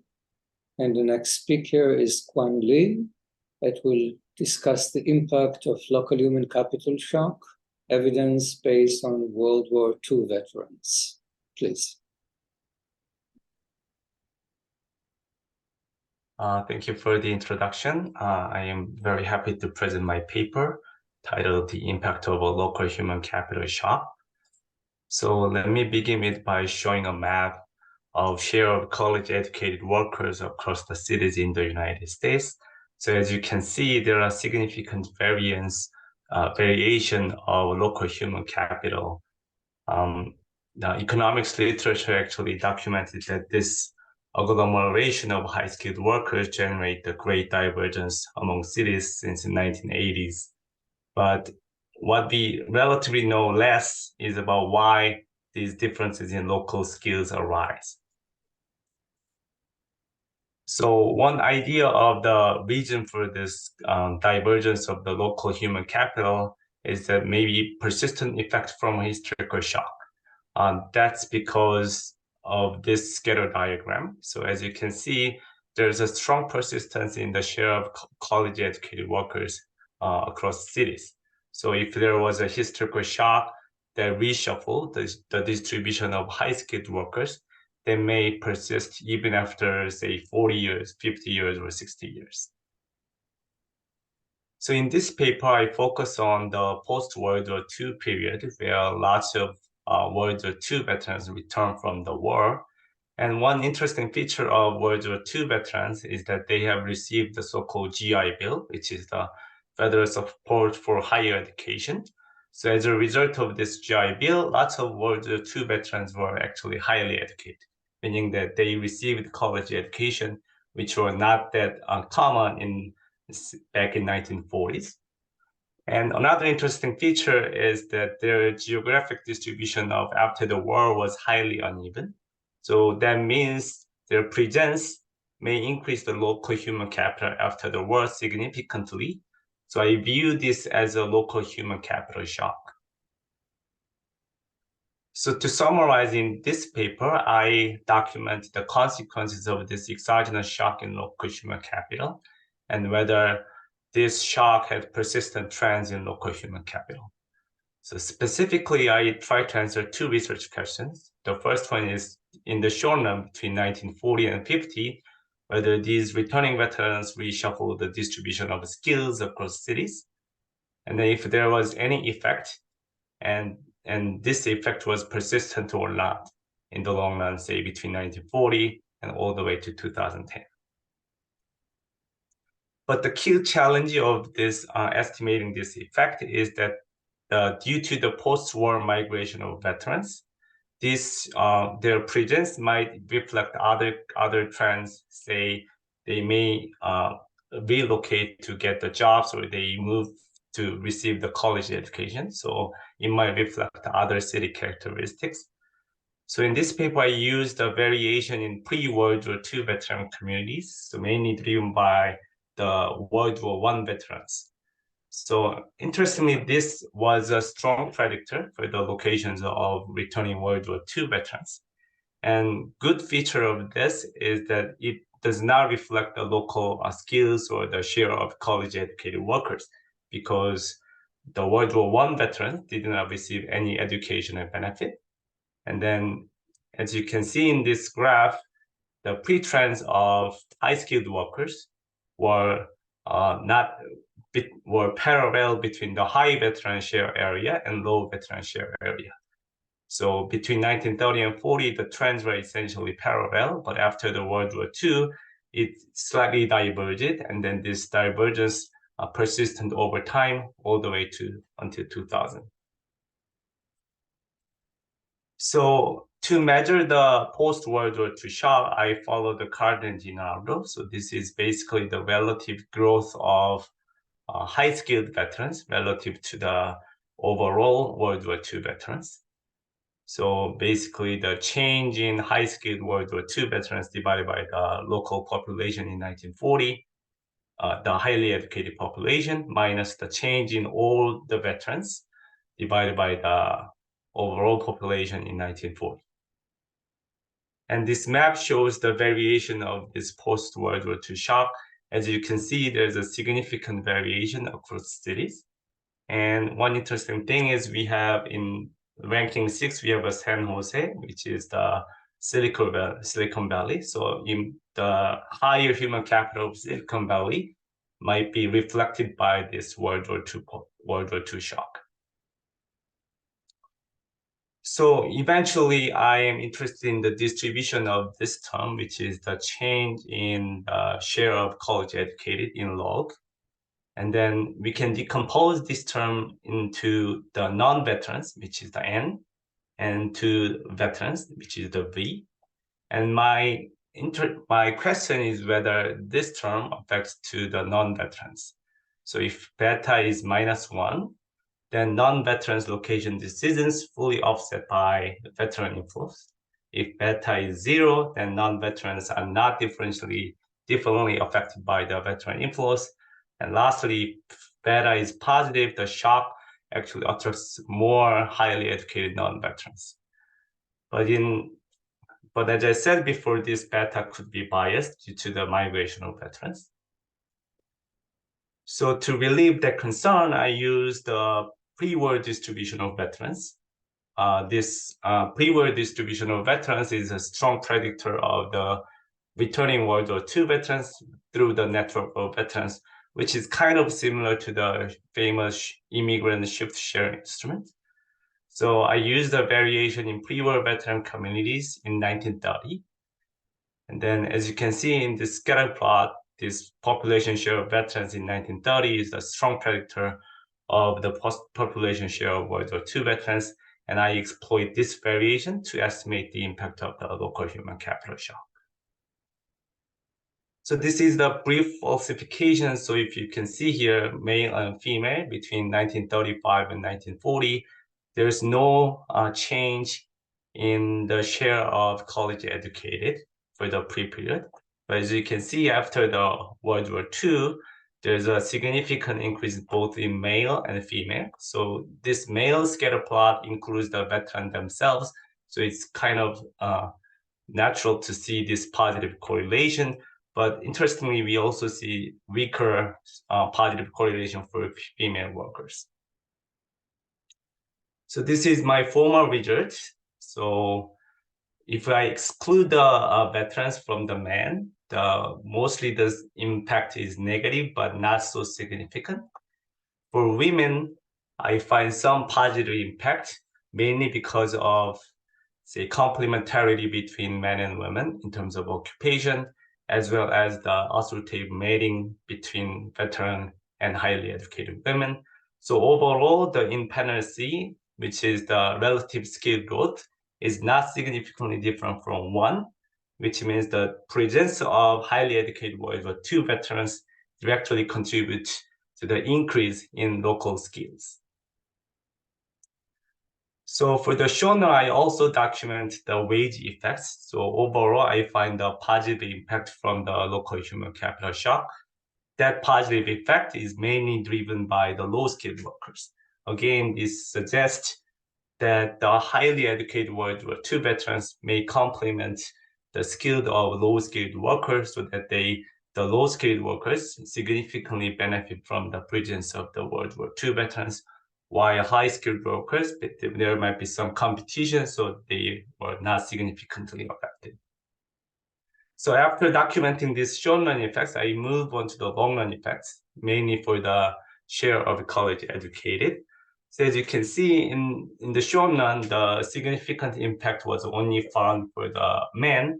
And the next speaker is Quan Li, that will discuss the impact of local human capital shock, evidence based on World War II veterans. Please. Thank you for the introduction. I am very happy to present my paper titled The Impact of a Local Human Capital Shock. So let me begin it by showing a map of share of college-educated workers across the cities in the United States. So as you can see, there are significant variation of local human capital. The economics literature actually documented that this agglomeration of high-skilled workers generate the great divergence among cities since the 1980s. But what we relatively know less is about why these differences in local skills arise. So one idea of the reason for this divergence of the local human capital is that maybe persistent effect from a historical shock. That's because of this scatter diagram. So as you can see, there's a strong persistence in the share of college-educated workers across cities. So if there was a historical shock that reshuffled the distribution of high-skilled workers, they may persist even after, say, 40 years, 50 years, or 60 years. So in this paper, I focus on the post-World War II period, where lots of World War II veterans returned from the war. And one interesting feature of World War II veterans is that they have received the so-called GI Bill, which is the Federal Support for Higher Education. So as a result of this GI Bill, lots of World War II veterans were actually highly educated, meaning that they received college education, which were not that common back in 1940s. And another interesting feature is that their geographic distribution of after the war was highly uneven. So that means their presence may increase the local human capital after the war significantly. So I view this as a local human capital shock. So to summarize in this paper, I document the consequences of this exogenous shock in local human capital and whether this shock had persistent trends in local human capital. So specifically, I try to answer two research questions. The first one is, in the short run between 1940 and 50, whether these returning veterans reshuffle the distribution of skills across cities, and then if there was any effect, and this effect was persistent or not in the long run, say between 1940 and all the way to 2010. But the key challenge of this estimating this effect is that due to the post-war migration of veterans, their presence might reflect other trends. Say they may relocate to get the jobs, or they move to receive the college education. So it might reflect other city characteristics. So in this paper, I used a variation in pre-World War II veteran communities, so mainly driven by the World War I veterans. So interestingly, this was a strong predictor for the locations of returning World War II veterans. And good feature of this is that it does not reflect the local skills or the share of college-educated workers, because the World War I veterans did not receive any educational benefit. And then, as you can see in this graph, the pre-trends of high-skilled workers were parallel between the high veteran share area and low veteran share area. So between 1930 and 40, the trends were essentially parallel, but after the World War II, it slightly diverged, and then this divergence persisted over time all the way until 2000. So to measure the post-World War II shock, I follow the Cardin-Dinardo. So this is basically the relative growth of high-skilled veterans relative to the overall World War II veterans. So basically the change in high-skilled World War II veterans divided by the local population in 1940 the highly educated population minus the change in all the veterans divided by the overall population in 1940. And this map shows the variation of this post-World War II shock. As you can see, there's a significant variation across cities. And one interesting thing is we have in ranking 6, we have a San Jose, which is the Silicon Valley. So in the higher human capital of Silicon Valley might be reflected by this World War II shock. So eventually, I am interested in the distribution of this term, which is the change in the share of college educated in log. And then we can decompose this term into the non-veterans, which is the N, and to veterans, which is the V. And my question is whether this term affects to the non-veterans. So if beta is -1, then non-veterans location decisions fully offset by veteran inflows. If beta is 0, then non-veterans are not differently affected by the veteran inflows. And lastly, if beta is positive, the shock actually attracts more highly educated non-veterans. But as I said before, this beta could be biased due to the migration of veterans. So to relieve that concern, I used the pre-war distribution of veterans. This pre-war distribution of veterans is a strong predictor of the returning World War II veterans through the network of veterans, which is kind of similar to the famous immigrant shift share instrument. So I used the variation in pre-war veteran communities in 1930. And then as you can see in this scatter plot, this population share of veterans in 1930 is a strong predictor of the population share of World War II veterans. And I exploit this variation to estimate the impact of the local human capital shock. So this is the brief falsification. So if you can see here, male and female between 1935 and 1940, there's no change in the share of college educated for the pre-period. But as you can see, after the World War II, there's a significant increase both in male and female. So this male scatter plot includes the veteran themselves. So it's kind of natural to see this positive correlation. But interestingly, we also see weaker positive correlation for female workers. So this is my formal result. So if I exclude the veterans from the men, mostly the impact is negative, but not so significant. For women, I find some positive impact, mainly because of, say, complementarity between men and women in terms of occupation, as well as the assortative mating between veteran and highly educated women. So overall, the in panel C, which is the relative skill growth, is not significantly different from 1, which means the presence of highly educated World War II veterans directly contributes to the increase in local skills. So for the shown, I also document the wage effects. So overall, I find a positive impact from the local human capital shock. That positive effect is mainly driven by the low-skilled workers. Again, this suggests that the highly educated World War II veterans may complement the skilled of low-skilled workers so that the low-skilled workers significantly benefit from the presence of the World War II veterans, while high-skilled workers, there might be some competition, so they were not significantly affected. So after documenting these short-run effects, I move on to the long-run effects, mainly for the share of college educated. So as you can see in the short run, the significant impact was only found for the men,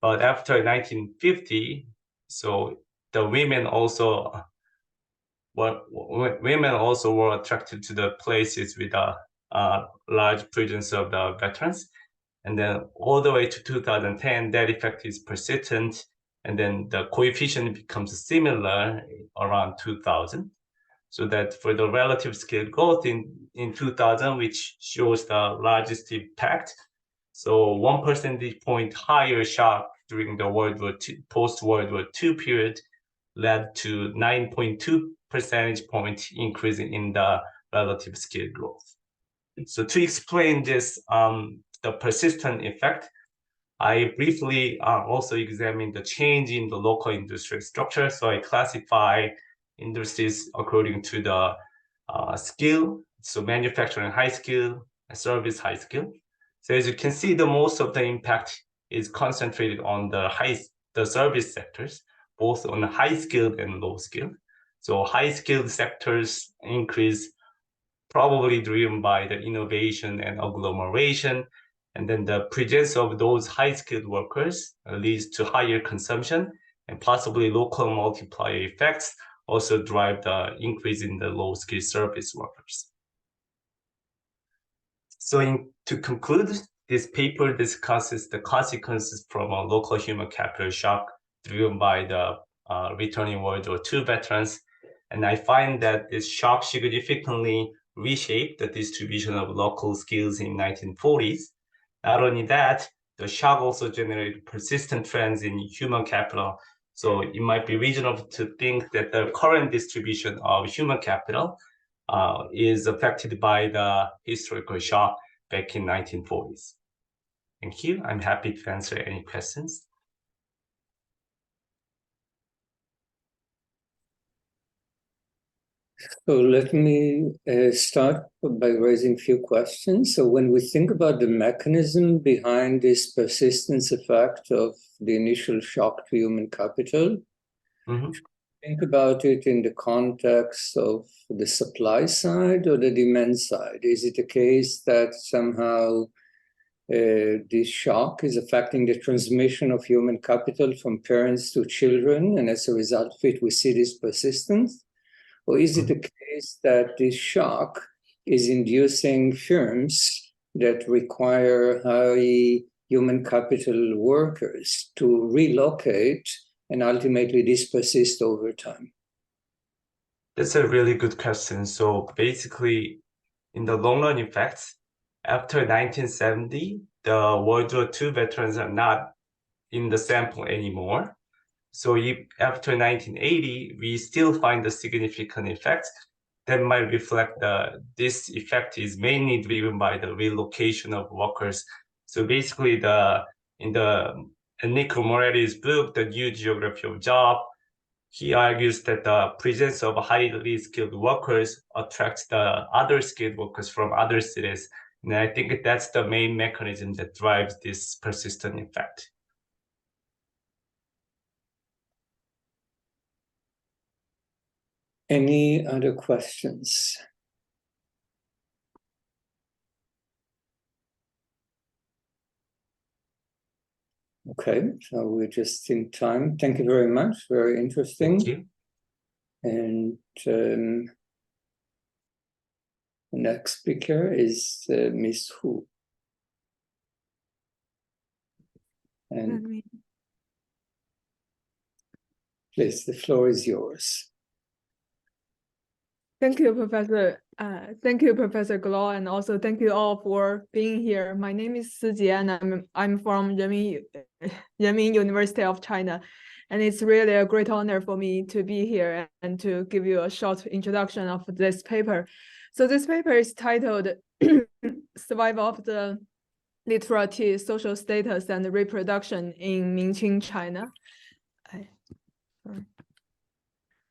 but after 1950, so the women also were attracted to the places with a large presence of the veterans. And then all the way to 2010, that effect is persistent. And then the coefficient becomes similar around 2000. So that for the relative scale growth in 2000, which shows the largest impact, so 1 percentage point higher shock during the post-World War II period led to 9.2 percentage point increase in the relative skill growth. So to explain this, the persistent effect, I briefly also examined the change in the local industrial structure. So I classify industries according to the skill, so manufacturing high skill, and service high skill. So as you can see, the most of the impact is concentrated on the service sectors, both on high skilled and low skilled. So high skilled sectors increase, probably driven by the innovation and agglomeration. And then the presence of those high skilled workers leads to higher consumption, and possibly local multiplier effects also drive the increase in the low skilled service workers. So to conclude, this paper discusses the consequences from a local human capital shock driven by the returning World War II veterans. And I find that this shock significantly reshaped the distribution of local skills in 1940s. Not only that, the shock also generated persistent trends in human capital. So it might be reasonable to think that the current distribution of human capital is affected by the historical shock back in 1940s. Thank you. I'm happy to answer any questions. So let me start by raising a few questions. So when we think about the mechanism behind this persistence effect of the initial shock to human capital, think about it in the context of the supply side or the demand side. Is it a case that somehow this shock is affecting the transmission of human capital from parents to children, and as a result of it, we see this persistence? Or is it the case that this shock is inducing firms that require high human capital workers to relocate, and ultimately this persists over time? That's a really good question. So basically, in the long run effects, after 1970, the World War II veterans are not in the sample anymore. So if after 1980, we still find the significant effects, that might reflect this effect is mainly driven by the relocation of workers. So basically, in Nico Morelli's book, The New Geography of Job, he argues that the presence of highly skilled workers attracts the other skilled workers from other cities. And I think that's the main mechanism that drives this persistent effect. Any other questions? Okay, so we're just in time. Thank you very much. Very interesting. Thank you. And the next speaker is Miss Hu. And please, the floor is yours. Thank you, Professor. Thank you, Professor Galor, and also thank you all for being here. My name is Si Jie, and I'm from Renmin University of China, and it's really a great honor for me to be here and to give you a short introduction of this paper. So this paper is titled "Survival of the Literati, Social Status and Reproduction in Mingqing China."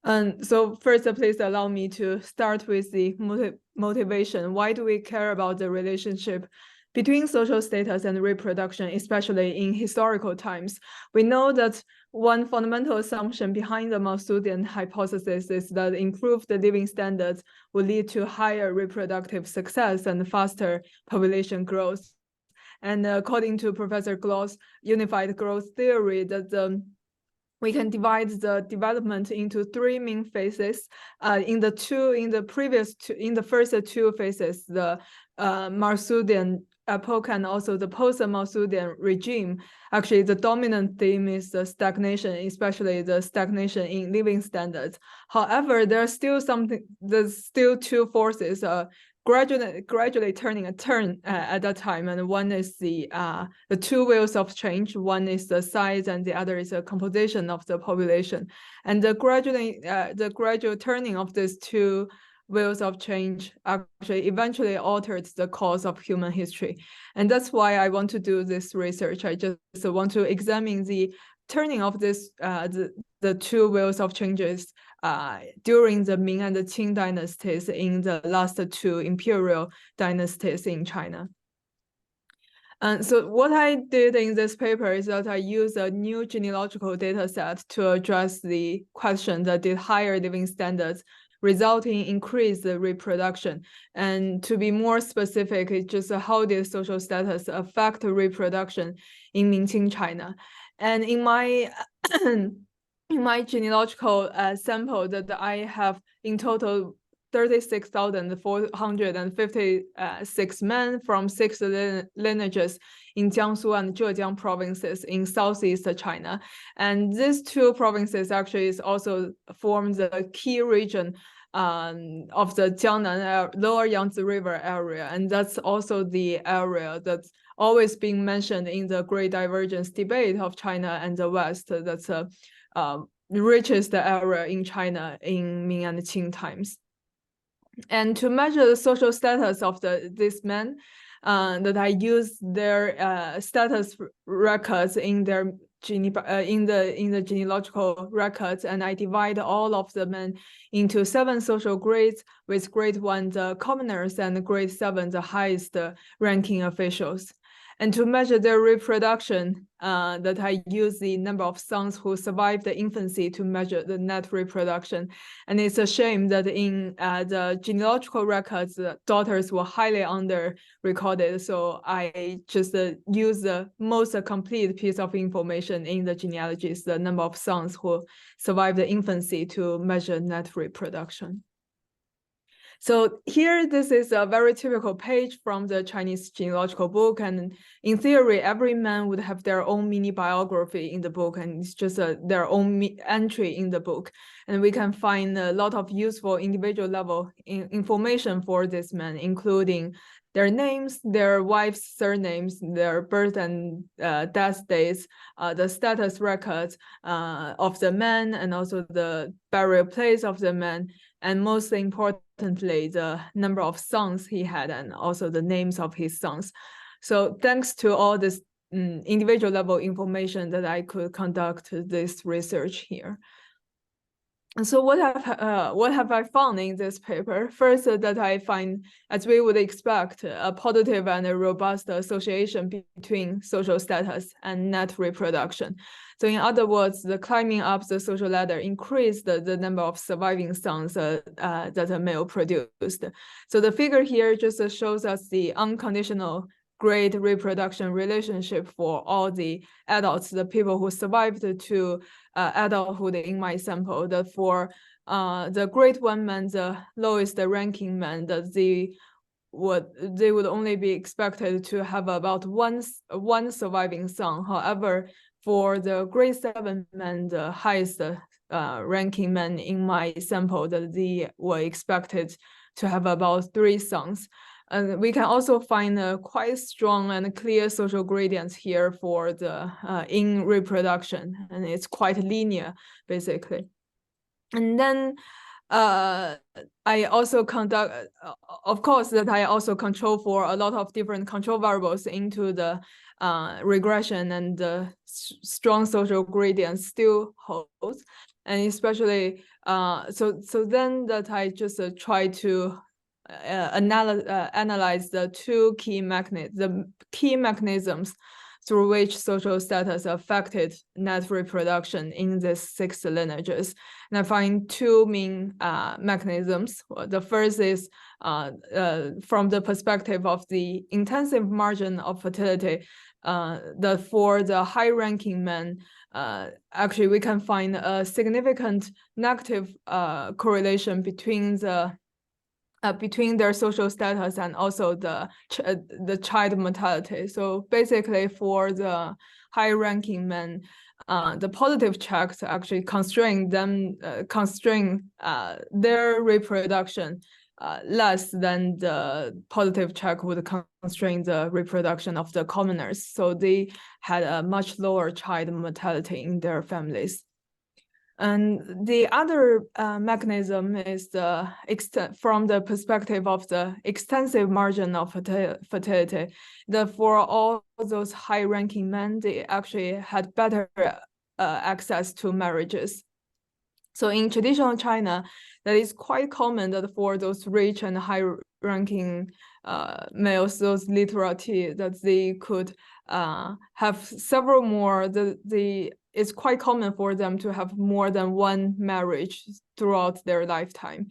And so first, please allow me to start with the motivation. Why do we care about the relationship between social status and reproduction, especially in historical times? We know that one fundamental assumption behind the Malthusian hypothesis is that improved living standards will lead to higher reproductive success and faster population growth. And according to Professor Galor's unified growth theory, that we can divide the development into three main phases. In the first two phases, the Malthusian epoch and also the post-Malthusian regime, actually the dominant theme is the stagnation, especially the stagnation in living standards. However, there's still two forces gradually turning a turn at that time, and one is the two wheels of change. One is the size, and the other is the composition of the population. And the gradual turning of these two wheels of change actually eventually altered the course of human history. And that's why I want to do this research. I just want to examine the turning of this the two wheels of changes during the Ming and the Qing dynasties in the last two imperial dynasties in China. And so what I did in this paper is that I used a new genealogical data set to address the question that did higher living standards result in increased reproduction. And to be more specific, it's just how did social status affect reproduction in Ming-Qing China. And in my in my genealogical sample that I have in total 36,456 men from 6 lineages in Jiangsu and Zhejiang provinces in southeast China. And these two provinces actually is also form the key region of the Jiangnan Lower Yangtze River area. And that's also the area that's always being mentioned in the great divergence debate of China and the West. That's the richest area in China in Ming and Qing times. And to measure the social status of these men, that I use their status records in their in the genealogical records, and I divide all of the men into 7 social grades, with grade 1 the commoners and grade 7 the highest ranking officials. And to measure their reproduction, that I use the number of sons who survived the infancy to measure the net reproduction. And it's a shame that in the genealogical records, the daughters were highly under-recorded. So I just use the most complete piece of information in the genealogies, the number of sons who survived the infancy to measure net reproduction. So here, this is a very typical page from the Chinese genealogical book. And in theory, every man would have their own mini biography in the book, and it's just their own entry in the book. And we can find a lot of useful individual level information for this man, including their names, their wives' surnames, their birth and death dates, the status records of the man, and also the burial place of the man, and most importantly, the number of sons he had, and also the names of his sons. So thanks to all this individual level information that I could conduct this research here. And so what have I found in this paper? First, that I find, as we would expect, a positive and a robust association between social status and net reproduction. So in other words, the climbing up the social ladder increased the number of surviving sons that a male produced. So the figure here just shows us the unconditional great reproduction relationship for all the adults, the people who survived to adulthood in my sample. That for the grade 1 men, the lowest ranking men, that they would only be expected to have about one surviving son. However, for the grade 7 men, the highest ranking men in my sample, that they were expected to have about 3 sons. And we can also find a quite strong and clear social gradients here for the in reproduction, and it's quite linear, basically. And then I also conduct, of course, that I also control for a lot of different control variables into the regression, and the strong social gradients still holds. And especially, so then that I just try to analyze the key mechanisms through which social status affected net reproduction in these 6 lineages. And I find 2 main mechanisms. The first is from the perspective of the intensive margin of fertility, that for the high-ranking men, actually we can find a significant negative correlation between their social status and also the child mortality. So basically, for the high-ranking men, the positive checks actually constrain their reproduction less than the positive check would constrain the reproduction of the commoners. So they had a much lower child mortality in their families. And the other mechanism is from the perspective of the extensive margin of fertility. For all those high-ranking men, they actually had better access to marriages. So in traditional China, that is quite common that for those rich and high-ranking males, those literati, that they could have several more. It's quite common for them to have more than one marriage throughout their lifetime.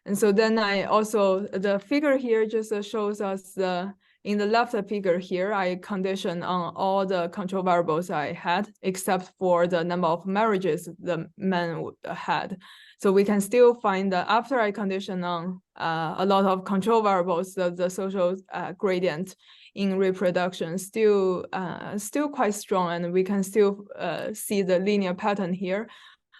And so then the figure here just shows us in the left figure here, I conditioned on all the control variables I had, except for the number of marriages the men had. So we can still find that after I condition on a lot of control variables, the social gradient in reproduction still quite strong, and we can still see the linear pattern here.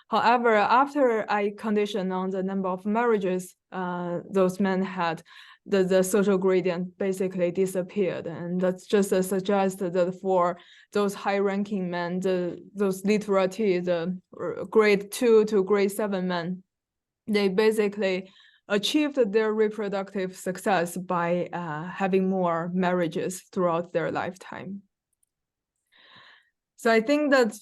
However, after I condition on the number of marriages those men had, the social gradient basically disappeared, and that's just suggests that for those high-ranking men, those literati, the grade 2 to grade 7 men, they basically achieved their reproductive success by having more marriages throughout their lifetime. So I think that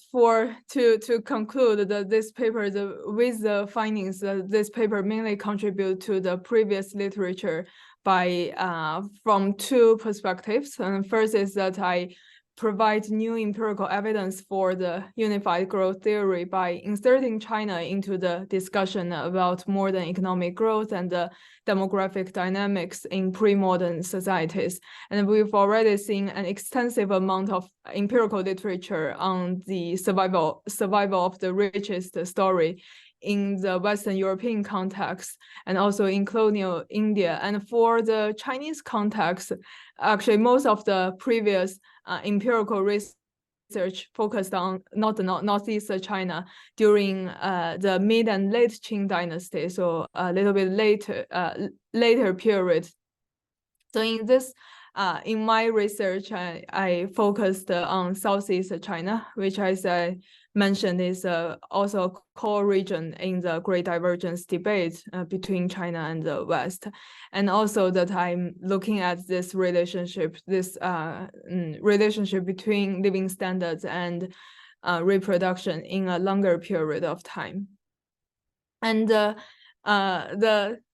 to conclude that this paper, with the findings, this paper mainly contribute to the previous literature from two perspectives. And first is that I provide new empirical evidence for the unified growth theory by inserting China into the discussion about modern economic growth and the demographic dynamics in pre-modern societies. And we've already seen an extensive amount of empirical literature on the survival of the richest story in the Western European context, and also in colonial India. And for the Chinese context, actually most of the previous empirical research focused on Northeast China during the mid and late Qing dynasty, so a little bit later period. So in this, in my research, I focused on Southeast China, which as I mentioned is also a core region in the Great Divergence debate between China and the West. And also that I'm looking at this relationship between living standards and reproduction in a longer period of time. And the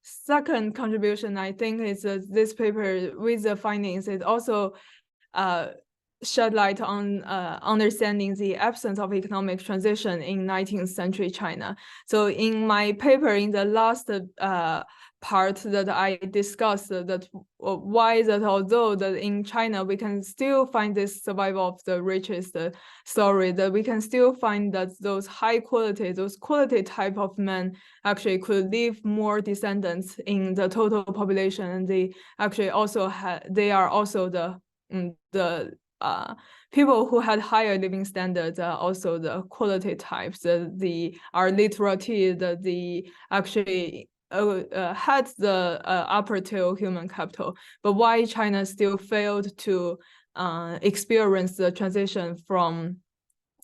second contribution, I think, is this paper with the findings, it also shed light on understanding the absence of economic transition in 19th century China. So in my paper, in the last part that I discussed, that why that although that in China we can still find this survival of the richest story, that we can still find that those quality type of men actually could leave more descendants in the total population, and they actually also they are also the people who had higher living standards are also the quality types. Are literati, the actually had the upper tail human capital, but why China still failed to experience the transition from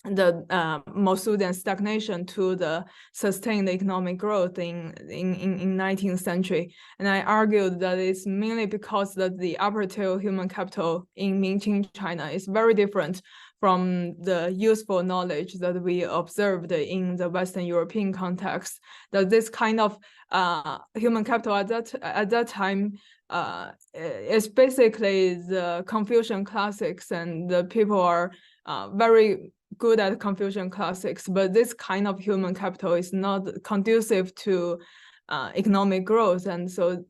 the Mausudian stagnation to the sustained economic growth in 19th century. And I argued that it's mainly because that the upper tail human capital in Ming-Qing China is very different from the useful knowledge that we observed in the Western European context. That this kind of human capital at that time is basically the Confucian classics, and the people are very good at Confucian classics, but this kind of human capital is not conducive to economic growth. And so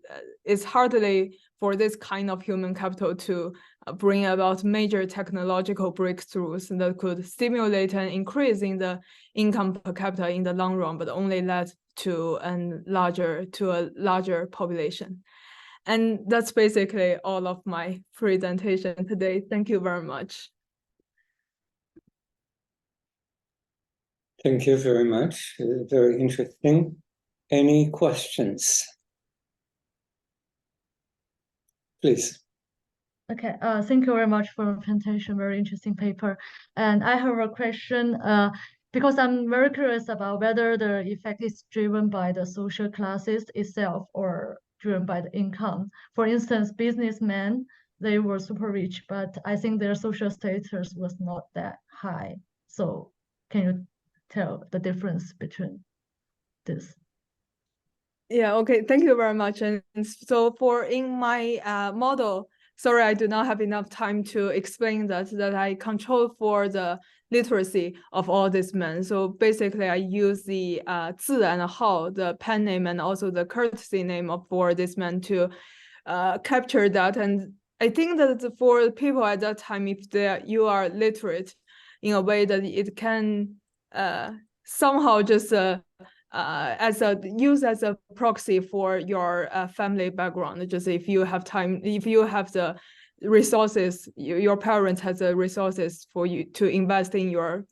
it's hardly for this kind of human capital to bring about major technological breakthroughs that could stimulate an increase in the income per capita in the long run, but only led to a larger population. And that's basically all of my presentation today. Thank you very much. Thank you very much. Very interesting. Any questions? Please. Okay, thank you very much for the presentation, very interesting paper. And I have a question, because I'm very curious about whether the effect is driven by the social classes itself or driven by the income. For instance, businessmen, they were super rich, but I think their social status was not that high. So can you tell the difference between this? Yeah, okay, thank you very much. And so in my model, sorry, I do not have enough time to explain that I control for the literacy of all these men. So basically, I use the Zi and Hao, the pen name, and also the courtesy name for this man to capture that. And I think that for people at that time, if you are literate in a way that it can somehow just use as a proxy for your family background. Just if you have time, if you have the resources, your parents has the resources for you to invest in your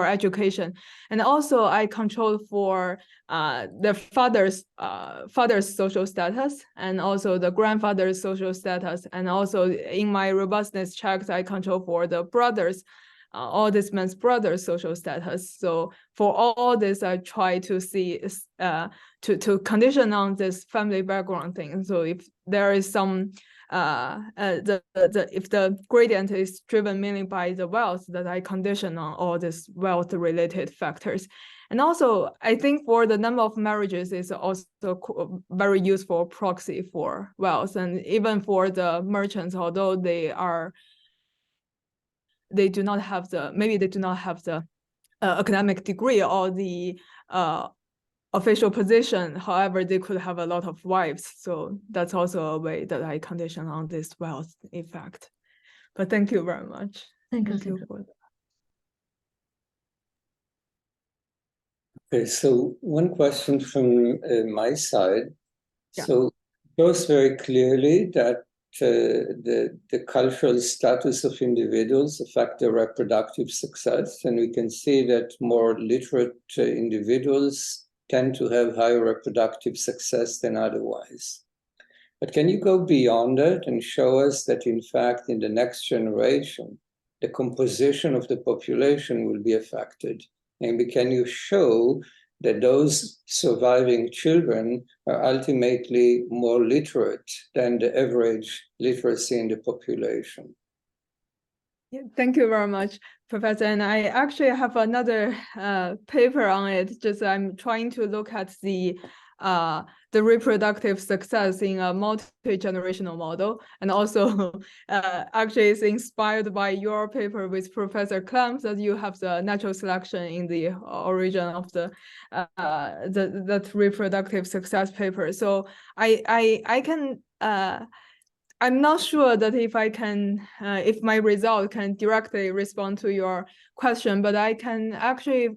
education. And also I control for the father's social status, and also the grandfather's social status, and also in my robustness checks I control for the brothers, all this man's brother's social status. So for all this, I try to see to condition on this family background thing. So if there is some if the gradient is driven mainly by the wealth, that I condition on all these wealth related factors. And also I think for the number of marriages is also very useful proxy for wealth. And even for the merchants, although they do not have the academic degree or the official position. However, they could have a lot of wives. So that's also a way that I condition on this wealth effect. But thank you very much. Thank you. For that. Okay, so one question from my side. Yeah. So it shows very clearly that the cultural status of individuals affect their reproductive success, and we can see that more literate individuals tend to have higher reproductive success than otherwise. But can you go beyond that and show us that in fact in the next generation the composition of the population will be affected? And can you show that those surviving children are ultimately more literate than the average literacy in the population? Yeah, thank you very much, Professor. And I actually have another paper on it. Just I'm trying to look at the reproductive success in a multi-generational model, and also actually it's inspired by your paper with Professor Clem, that you have the natural selection in the origin of that reproductive success paper. So I can I'm not sure that if I can if my result can directly respond to your question, but I can actually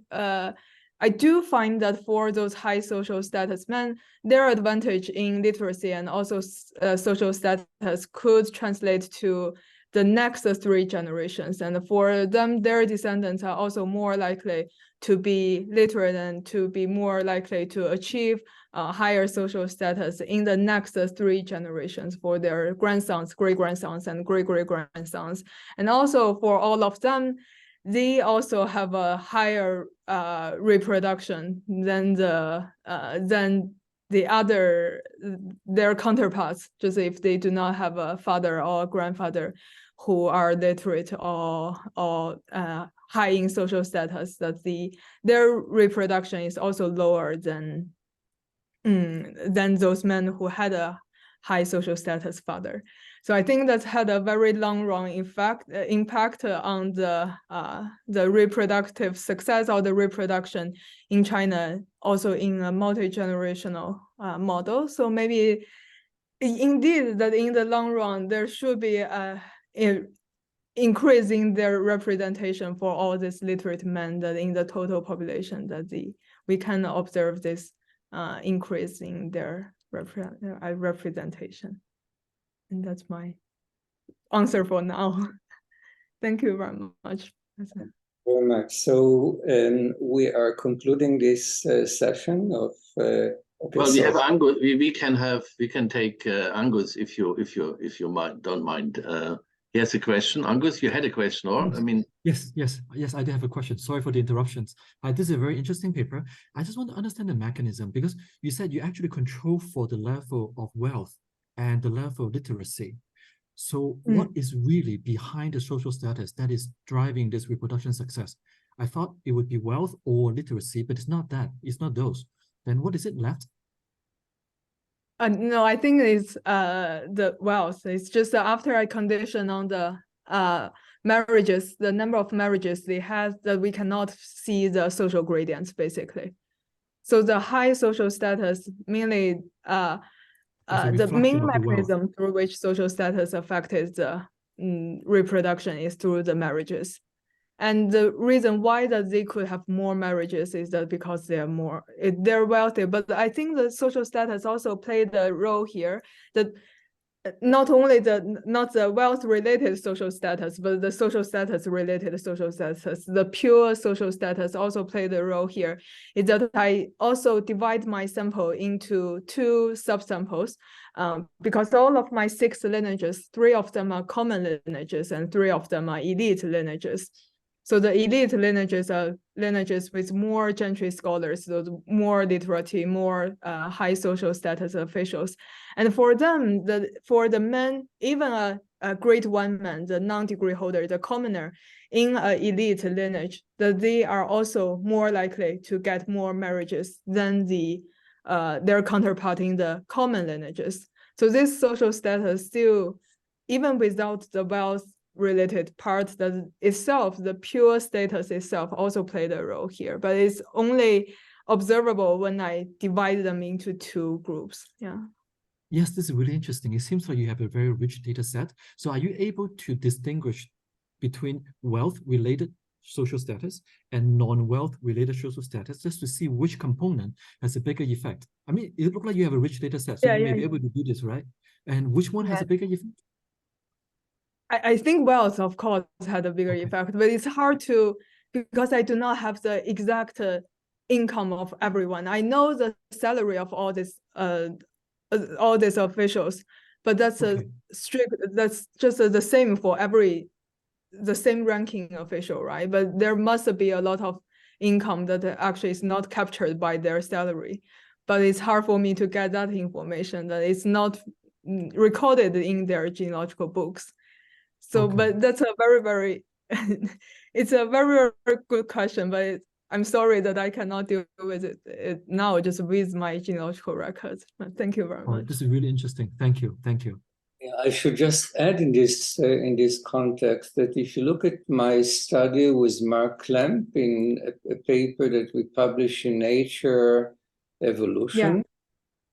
I do find that for those high social status men, their advantage in literacy and also social status could translate to the next 3 generations. And for them, their descendants are also more likely to be literate and to be more likely to achieve higher social status in the next 3 generations for their grandsons, great-grandsons, and great-great-grandsons. And also for all of them, they also have a higher reproduction than their counterparts, just if they do not have a father or a grandfather who are literate or high in social status, that their reproduction is also lower than those men who had a high social status father. So I think that's had a very long run impact on the reproductive success or the reproduction in China, also in a multi-generational model. So maybe indeed that in the long run there should be increasing their representation for all these literate men, that in the total population that we can observe this increase in their representation. And that's my answer for now. Thank you very much. Very much. So we are concluding this session of Okay, Well, we so have Angus. We can take Angus if you don't mind. He has a question. Angus, you had a question, or I mean, Yes, I do have a question. Sorry for the interruptions. This is a very interesting paper. I just want to understand the mechanism, because you said you actually control for the level of wealth and the level of literacy. So what is really behind the social status that is driving this reproduction success? I thought it would be wealth or literacy, but it's not that. It's not those. Then what is it left? No, I think it's the wealth. It's just after I condition on the marriages, the number of marriages they have, that we cannot see the social gradients basically. So the high social status mainly the main mechanism through which social status affected the reproduction is through the marriages. And the reason why that they could have more marriages is that because they're wealthy. But I think the social status also played a role here, that not only not the wealth related social status, but the social status related social status, the pure social status also played a role here. Is that I also divide my sample into 2 subsamples, because all of my 6 lineages, 3 of them are common lineages and 3 of them are elite lineages. So the elite lineages are lineages with more gentry scholars, so more literati, more high social status officials. And for them, for the men, even a grade 1 man, the non-degree holder, the commoner in an elite lineage, that they are also more likely to get more marriages than their counterpart in the common lineages. So this social status still, even without the wealth related part, that itself, the pure status itself also played a role here, but it's only observable when I divide them into 2 groups. Yeah. Yes, this is really interesting. It seems like you have a very rich data set. So are you able to distinguish between wealth-related social status and non-wealth related social status, just to see which component has a bigger effect? I mean, it looks like you have a rich data set, so you may be able to do this, right? And which one has a bigger effect? I think wealth, of course, had a bigger effect, but it's hard to, because I do not have the exact income of everyone. I know the salary of all these officials, but that's that's just the same for the same ranking official, right? But there must be a lot of income that actually is not captured by their salary. But it's hard for me to get that information, that it's not recorded in their genealogical books. So, but that's a very, very, it's a very, very good question, but I'm sorry that I cannot deal with it now, just with my genealogical records. Thank you very much. This is really interesting. Thank you. Yeah, I should just add in this context that if you look at my study with Mark Klemp in a paper that we published in Nature Evolution,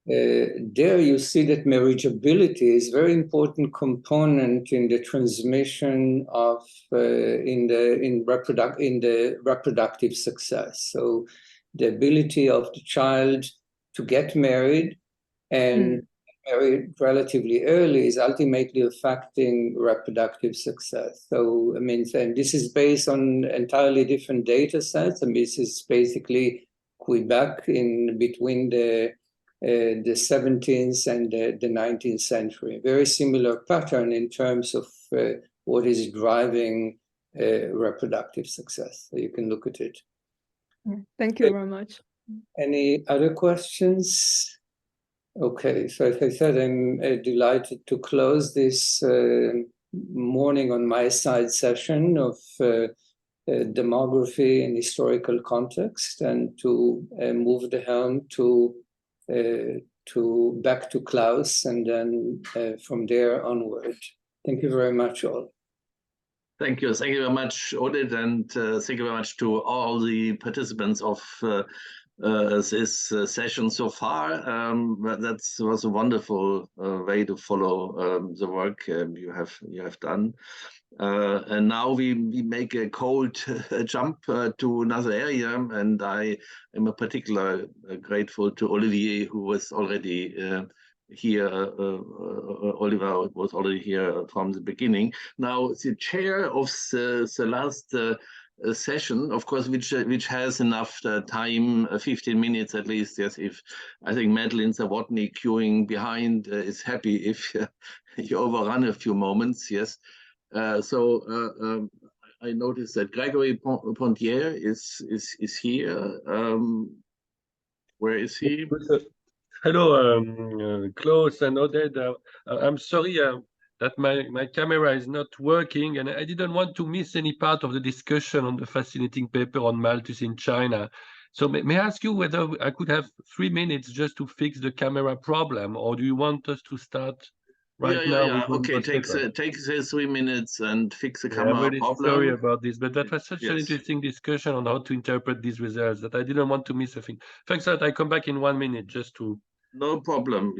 there you see that marriageability is a very important component in the transmission of in the reproductive success. So the ability of the child to get married and married relatively early is ultimately affecting reproductive success. So I mean, and this is based on entirely different data sets, and this is basically Quebec in between the 17th and the 19th century. Very similar pattern in terms of what is driving reproductive success. So you can look at it. Thank you very much. Any other questions? Okay, so as I said, I'm delighted to close this morning on my side session of demography in historical context, and to move the helm back to Klaus, and then from there onward. Thank you very much, all. Thank you very much, Oded, and thank you very much to all the participants of this session so far. That was a wonderful way to follow the work you have done. And now we make a cold jump to another area, and I am particularly grateful to Olivier, who was already here. Oliver was already here from the beginning. Now, the chair of the last session, of course, which has enough time, 15 minutes at least. Yes, if I think Madeline Zavodny queuing behind is happy if you overrun a few moments. Yes, I noticed that Gregory Ponthiere is here. Where is he? Hello, Klaus and Oded. I'm sorry that my camera is not working, and I didn't want to miss any part of the discussion on the fascinating paper on Malthus in China. So may I ask you whether I could have 3 minutes just to fix the camera problem, or do you want us to start right now? Yeah. Okay, take 3 minutes and fix the camera I'm really problem. sorry about this, but that was such an Yes. interesting discussion on how to interpret these results that I didn't want to miss a thing. Thanks a lot. I come back in 1 minute just to. No problem.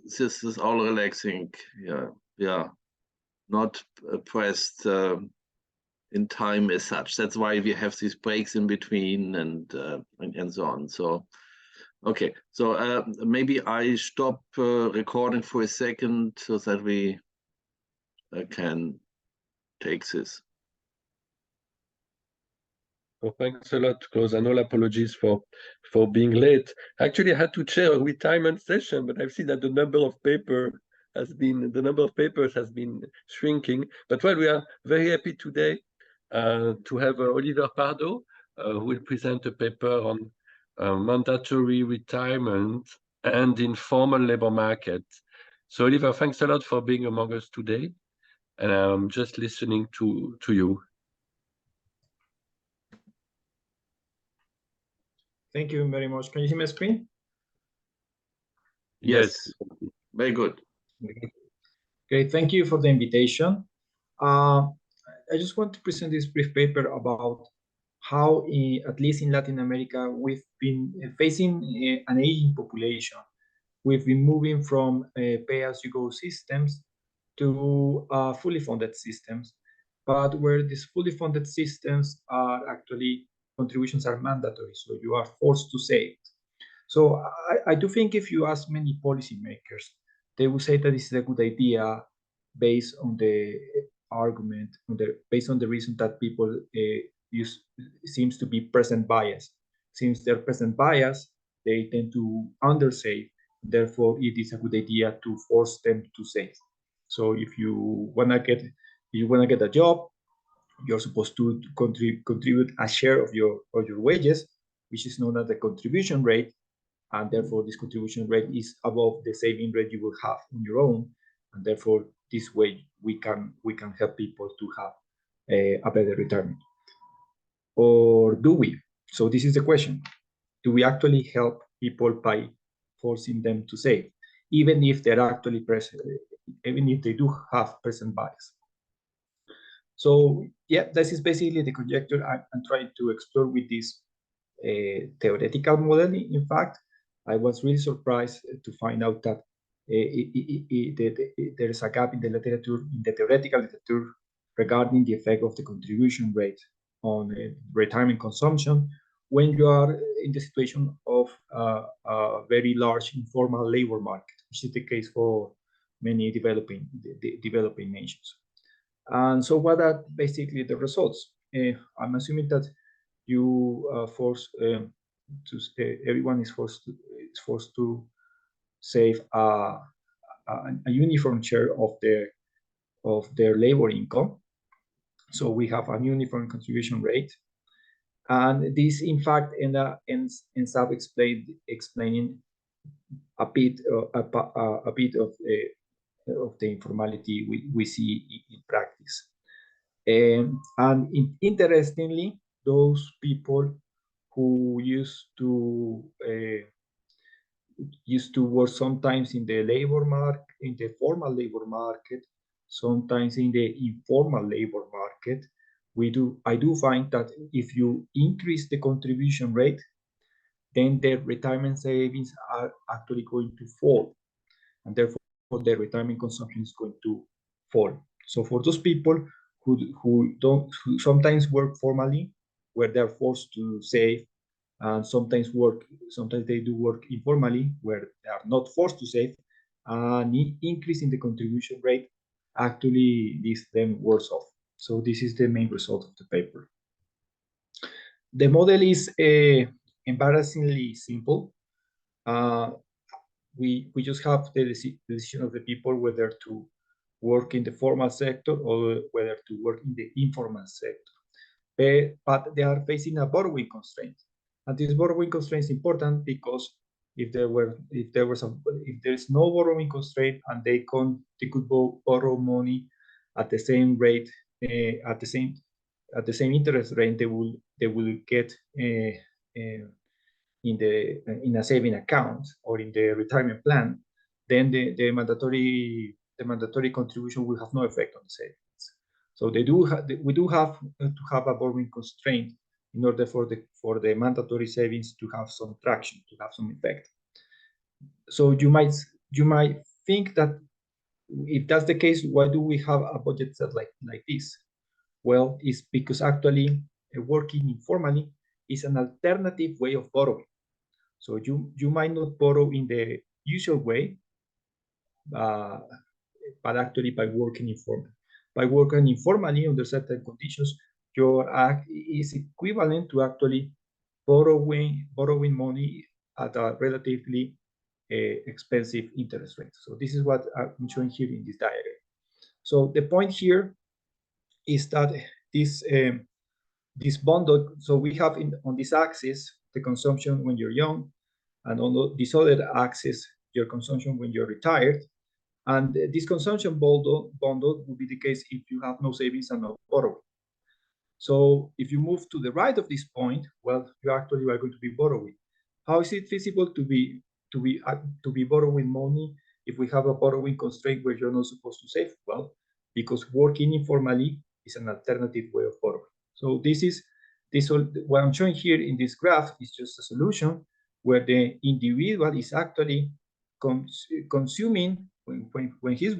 This is all relaxing. Yeah. Not pressed in time as such. That's why we have these breaks in between and so on. So, okay. So maybe I stop recording for a second so that we can take this. Well, thanks a lot, Klaus, and all apologies for being late. Actually, I had to chair a retirement session, but I've seen that the number of papers has been shrinking. But well, we are very happy today to have Oliver Pardo, who will present a paper on mandatory retirement and informal labor market. So, Oliver, thanks a lot for being among us today, and I'm just listening to you. Thank you very much. Can you see my screen? Yes. Very good. Okay, thank you for the invitation. I just want to present this brief paper about how, at least in Latin America, we've been facing an aging population. We've been moving from pay-as-you-go systems to fully funded systems, but where these fully funded systems are actually contributions are mandatory, so you are forced to save. So I do think if you ask many policymakers, they will say that this is a good idea based on the argument, based on the reason that people seems to be present bias. Since they're present bias, they tend to undersave. Therefore, it is a good idea to force them to save. So if you wanna get a job, you're supposed to contribute a share of your wages, which is known as the contribution rate, and therefore this contribution rate is above the saving rate you will have on your own, and therefore this way we can help people to have a better retirement. Or do we? So this is the question: do we actually help people by forcing them to save, even if they're actually present, even if they do have present bias? So yeah, this is basically the conjecture I'm trying to explore with this theoretical model. In fact, I was really surprised to find out that there is a gap in the literature, in the theoretical literature, regarding the effect of the contribution rate on retirement consumption when you are in the situation of a very large informal labor market, which is the case for many developing nations. And so what are basically the results? I'm assuming that you everyone is forced to save a uniform share of their labor income. So we have a uniform contribution rate, and this in fact ends up explaining a bit of the informality we see in practice. And interestingly, those people who used to work sometimes in the formal labor market, sometimes in the informal labor market, I do find that if you increase the contribution rate, then their retirement savings are actually going to fall, and therefore their retirement consumption is going to fall. So for those people who sometimes work formally, where they're forced to save, and sometimes they do work informally, where they are not forced to save, an increase in the contribution rate actually leaves them worse off. So this is the main result of the paper. The model is embarrassingly simple. We just have the decision of the people whether to work in the formal sector or whether to work in the informal sector. But they are facing a borrowing constraint, and this borrowing constraint is important because if there is no borrowing constraint and they could borrow money at the same rate, at the same interest rate, they will get in a saving account or in the retirement plan, then the mandatory contribution will have no effect on the savings. So we do have to have a borrowing constraint in order for the mandatory savings to have some traction, to have some effect. So you might think that if that's the case, why do we have a budget set like this? Well, it's because actually working informally is an alternative way of borrowing. So you might not borrow in the usual way, but actually by working informally. By working informally under certain conditions, your act is equivalent to actually borrowing money at a relatively expensive interest rate. So this is what I'm showing here in this diagram. So the point here is that this bundle, so we have on this axis the consumption when you're young, and on this other axis your consumption when you're retired. And this consumption bundle will be the case if you have no savings and no borrowing. So if you move to the right of this point, well, you actually are going to be borrowing. How is it feasible to be borrowing money if we have a borrowing constraint where you're not supposed to save? Well, because working informally is an alternative way of borrowing. So what I'm showing here in this graph is just a solution where the individual is actually consuming when he's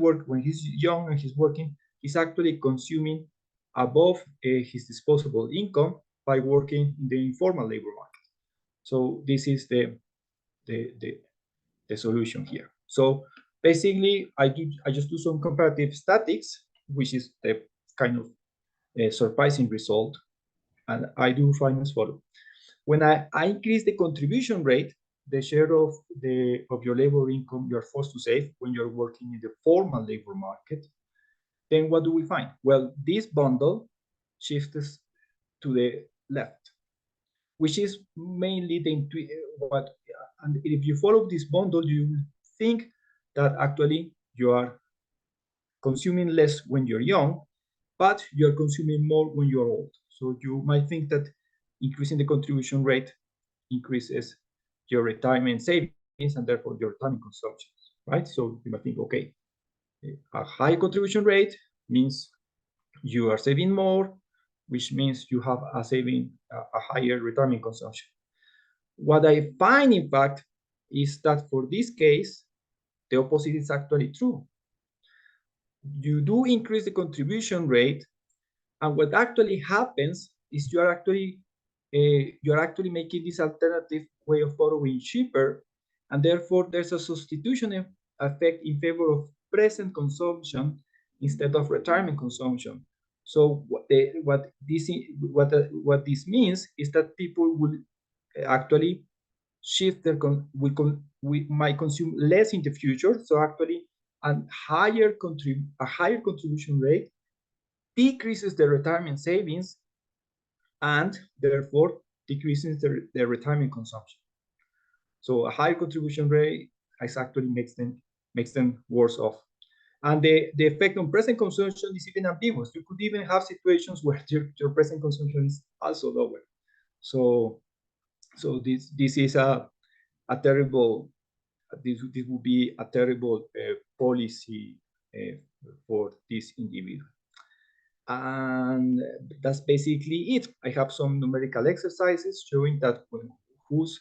young and he's working, he's actually consuming above his disposable income by working in the informal labor market. So this is the solution here. So basically, I just do some comparative statistics, which is the kind of surprising result, and I do find as follows. When I increase the contribution rate, the share of your labor income you're forced to save when you're working in the formal labor market, then what do we find? Well, this bundle shifts to the left, which is mainly and if you follow this bundle, you will think that actually you are consuming less when you're young, but you're consuming more when you're old. So you might think that increasing the contribution rate increases your retirement savings and therefore your retirement consumption, right? So you might think, okay, a high contribution rate means you are saving more, which means you have a higher retirement consumption. What I find, in fact, is that for this case, the opposite is actually true. You do increase the contribution rate, and what actually happens is you're actually making this alternative way of borrowing cheaper, and therefore there's a substitution effect in favor of present consumption instead of retirement consumption. So what this means is that people will actually shift might consume less in the future. So actually, a higher contribution rate decreases the retirement savings and therefore decreases the retirement consumption. So a high contribution rate actually makes them worse off. And the effect on present consumption is even ambiguous. You could even have situations where your present consumption is also lower. So this is a terrible, this would be a terrible policy for this individual. And that's basically it. I have some numerical exercises showing that who's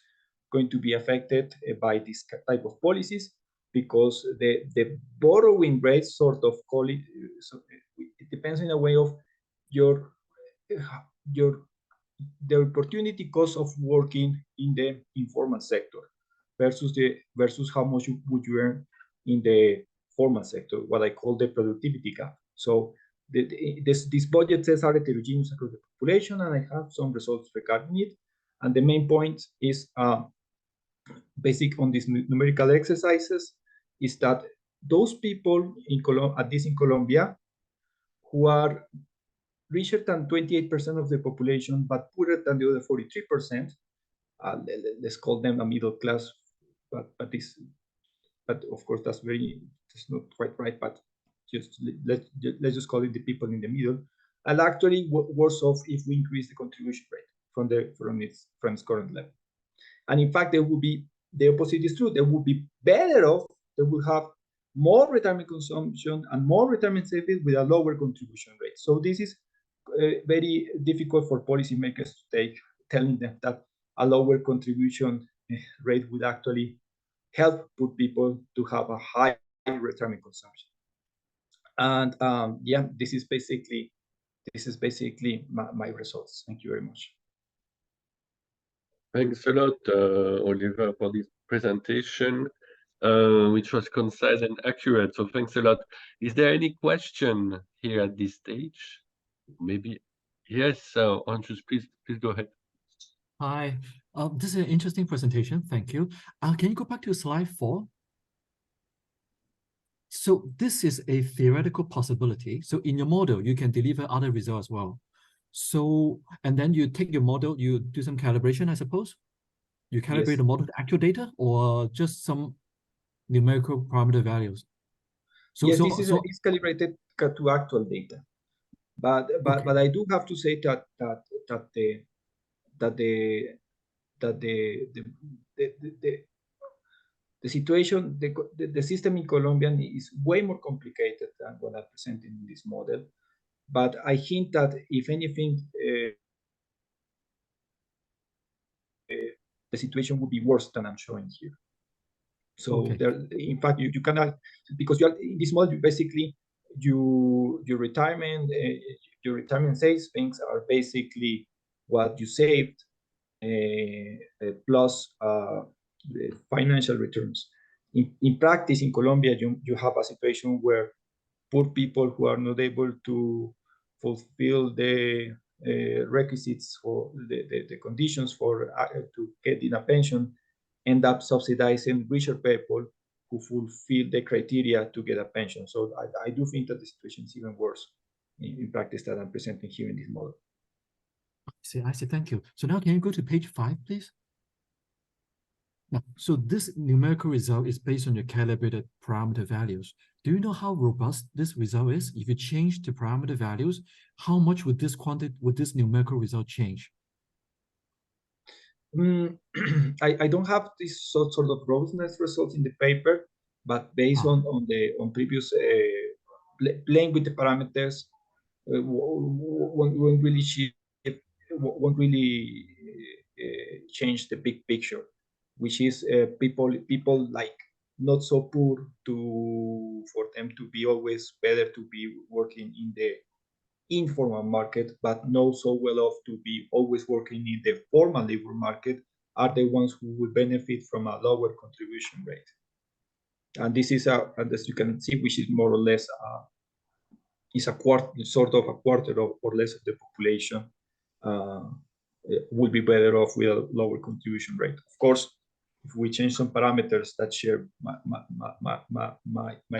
going to be affected by this type of policies, because the borrowing rate sort of so it depends in a way of the opportunity cost of working in the informal sector versus how much would you earn in the formal sector, what I call the productivity gap. So these budget sets are heterogeneous across the population, and I have some results regarding it. And the main point is basic on these numerical exercises is that those people in Colombia who are richer than 28% of the population but poorer than the other 43%, let's call them a middle class, but of course that's not quite right, but let's just call it the people in the middle, and actually worse off if we increase the contribution rate from its current level. And in fact, there will be the opposite is true. They will be better off. They will have more retirement consumption and more retirement savings with a lower contribution rate. So this is very difficult for policymakers to take, telling them that a lower contribution rate would actually help poor people to have a high retirement consumption. And yeah, this is basically my results. Thank you very much. Thanks a lot, Oliver, for this presentation, which was concise and accurate. So thanks a lot. Is there any question here at this stage? Maybe yes, Andrews, please go ahead. Hi, this is an interesting presentation. Thank you. Can you go back to slide 4? So this is a theoretical possibility. So in your model, you can deliver other results as well. So, and then you take your model, you do some calibration, I suppose? You calibrate Yes. the model to actual data or just some numerical parameter values? So, yes, this is calibrated to actual data. But I do have to say that the situation, the system in Colombia is way more complicated than what I presented in this model. But I hint that if anything, the situation would be worse than I'm showing here. So Okay. there, in fact, you cannot, because you are in this model, basically your retirement savings are basically what you saved plus the financial returns. In practice, in Colombia, you have a situation where poor people who are not able to fulfill the requisites or the conditions for to get in a pension end up subsidizing richer people who fulfill the criteria to get a pension. So I do think that the situation is even worse in practice that I'm presenting here in this model. I see, thank you. So now can you go to page 5, please? Now, so this numerical result is based on your calibrated parameter values. Do you know how robust this result is? If you change the parameter values, how much would this numerical result change? I don't have this sort of robustness results in the paper, but based on previous playing with the parameters, won't really change the big picture, which is people like not so poor for them to be always better to be working in the informal market, but not so well off to be always working in the formal labor market, are the ones who will benefit from a lower contribution rate. And this is and as you can see, which is more or less is a quarter or less of the population will be better off with a lower contribution rate. Of course, if we change some parameters, that share might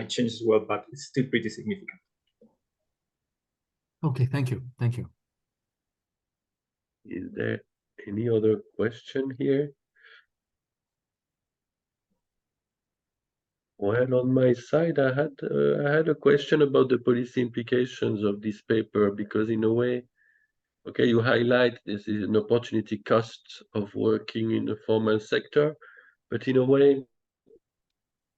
change as well, but it's still pretty significant. Okay, thank you. Thank you. Is there any other question here? Well, on my side, I had a question about the policy implications of this paper, because in a way, okay, you highlight this is an opportunity cost of working in the formal sector, but in a way,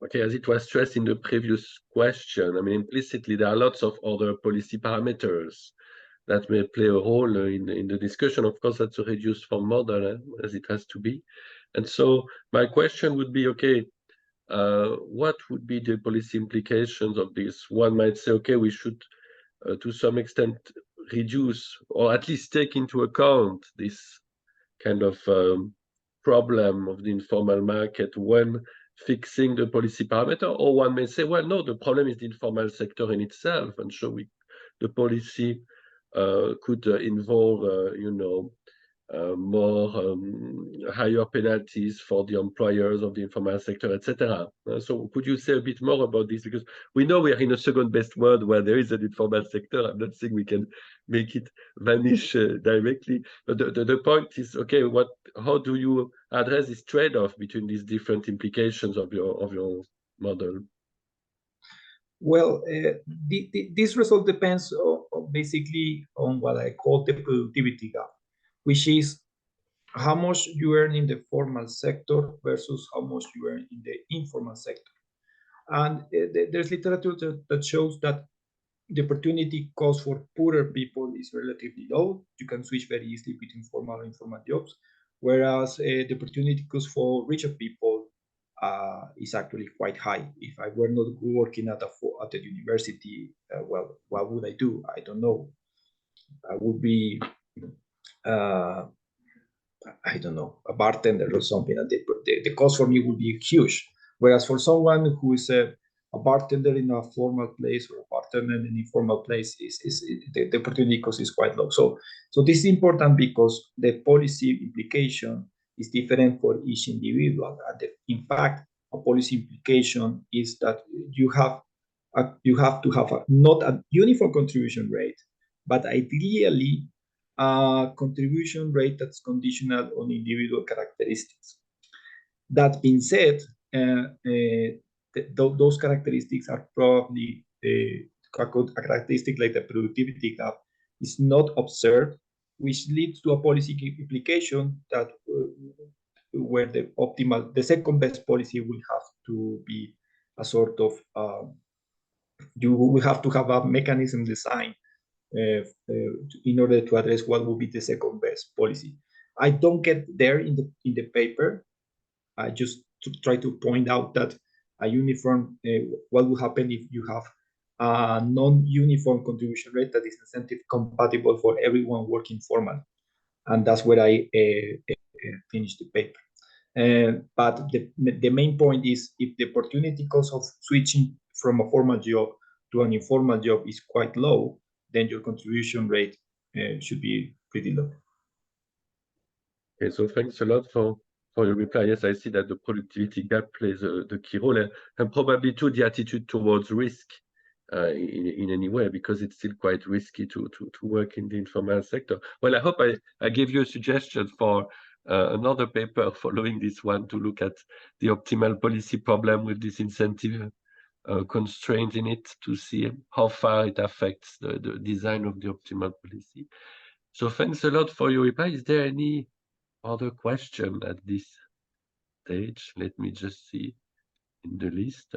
okay, as it was stressed in the previous question, I mean, implicitly, there are lots of other policy parameters that may play a role in the discussion. Of course, that's a reduced form model, as it has to be. And so my question would be, okay, what would be the policy implications of this? One might say, okay, we should, to some extent, reduce or at least take into account this kind of problem of the informal market when fixing the policy parameter, or one may say, well, no, the problem is the informal sector in itself, and so we the policy could involve, more higher penalties for the employers of the informal sector, etc. So could you say a bit more about this? Because we know we are in a second-best world where there is an informal sector. I'm not saying we can make it vanish directly, but the point is, okay, how do you address this trade-off between these different implications of your model? Well, this result depends basically on what I call the productivity gap, which is how much you earn in the formal sector versus how much you earn in the informal sector. And there's literature that shows that the opportunity cost for poorer people is relatively low. You can switch very easily between formal and informal jobs, whereas the opportunity cost for richer people is actually quite high. If I were not working at the university, well, what would I do? I don't know. I would be, I don't know, a bartender or something. And the cost for me would be huge. Whereas for someone who is a bartender in a formal place or a bartender in an informal place, the opportunity cost is quite low. So this is important because the policy implication is different for each individual. And in fact, a policy implication is that you have to have not a uniform contribution rate, but ideally a contribution rate that's conditional on individual characteristics. That being said, those characteristics are probably a characteristic like the productivity gap is not observed, which leads to a policy implication that where the second best policy will have to be a sort of you will have to have a mechanism design in order to address what will be the second best policy. I don't get there in the paper. I just try to point out that a uniform, what will happen if you have a non-uniform contribution rate that is incentive compatible for everyone working formal, and that's where I finished the paper. But the main point is if the opportunity cost of switching from a formal job to an informal job is quite low, then your contribution rate should be pretty low. Okay, so thanks a lot for your reply. Yes, I see that the productivity gap plays the key role, and probably too the attitude towards risk in any way, because it's still quite risky to work in the informal sector. Well, I hope I gave you a suggestion for another paper following this one to look at the optimal policy problem with this incentive constraint in it, to see how far it affects the design of the optimal policy. So thanks a lot for your reply. Is there any other question at this stage? Let me just see in the list.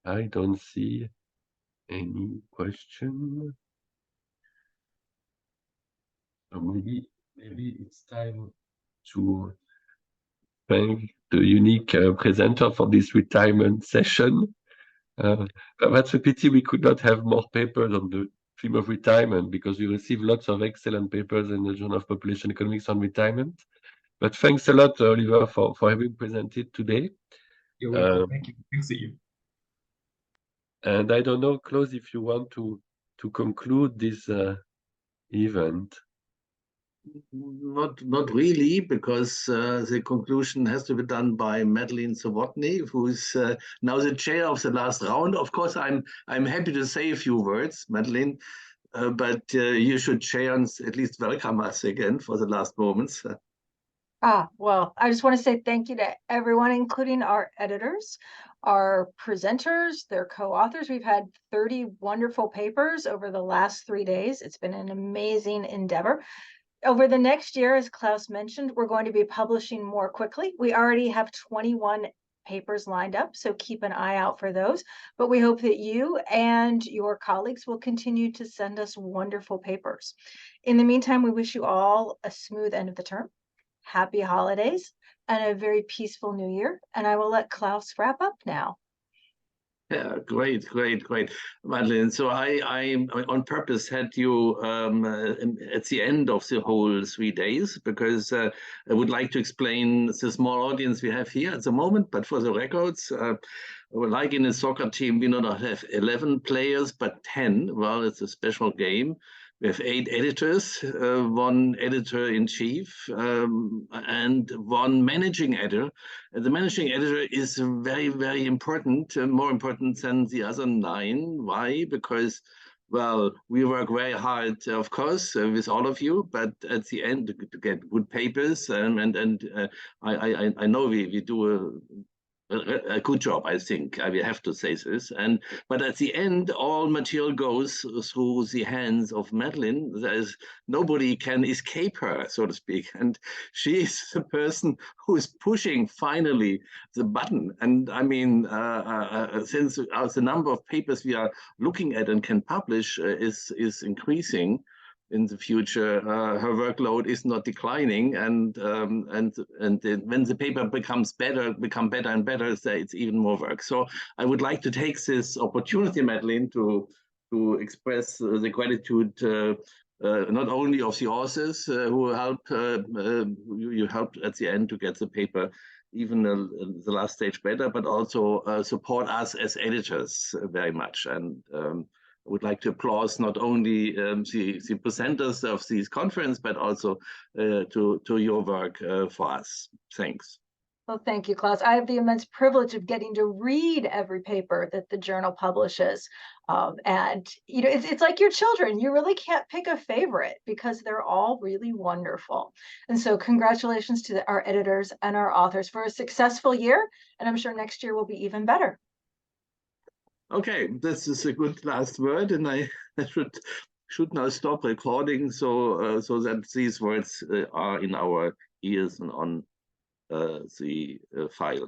I don't see any question. So maybe it's time to thank the unique presenter for this retirement session. That's a pity we could not have more papers on the theme of retirement, because we receive lots of excellent papers in the Journal of Population Economics on retirement. But thanks a lot, Oliver, for having presented today. You're welcome. Thank you. Thanks to you. And I don't know, Klaus, if you want to conclude this event. Not really, because the conclusion has to be done by Madeline Zavodny, who is now the chair of the last round. Of course, I'm happy to say a few words, Madeline, but you should, Cheyans, at least welcome us again for the last moments. Well, I just want to say thank you to everyone, including our editors, our presenters, their co-authors. We've had 30 wonderful papers over the last 3 days. It's been an amazing endeavor. Over the next year, as Klaus mentioned, we're going to be publishing more quickly. We already have 21 papers lined up, so keep an eye out for those. But we hope that you and your colleagues will continue to send us wonderful papers. In the meantime, we wish you all a smooth end of the term, happy holidays, and a very peaceful new year. And I will let Klaus wrap up now. Yeah, great, Madeline. So I on purpose had you at the end of the whole 3 days, because I would like to explain the small audience we have here at the moment, but for the records, like in a soccer team, we not have 11 players, but 10. Well, it's a special game. We have 8 editors, 1 editor-in-chief, and 1 managing editor. And the managing editor is very, very important, more important than the other 9. Why? Because, well, we work very hard, of course, with all of you, but at the end to get good papers, I know we do a good job, I think. I will have to say this. But at the end, all material goes through the hands of Madeline. Nobody can escape her, so to speak. And she is the person who is pushing finally the button. And I mean, since the number of papers we are looking at and can publish is increasing in the future, her workload is not declining, and when the paper become better and better, it's even more work. So I would like to take this opportunity, Madeline, to express the gratitude not only of the authors who helped you helped at the end to get the paper even the last stage better, but also support us as editors very much. And I would like to applaud not only the presenters of this conference, but also to your work for us. Thanks. Well, thank you, Klaus. I have the immense privilege of getting to read every paper that the journal publishes. And you know, it's like your children. You really can't pick a favorite because they're all really wonderful. And so congratulations to our editors and our authors for a successful year. And I'm sure next year will be even better. Okay, this is a good last word, and I should now stop recording so that these words are in our ears and on the file.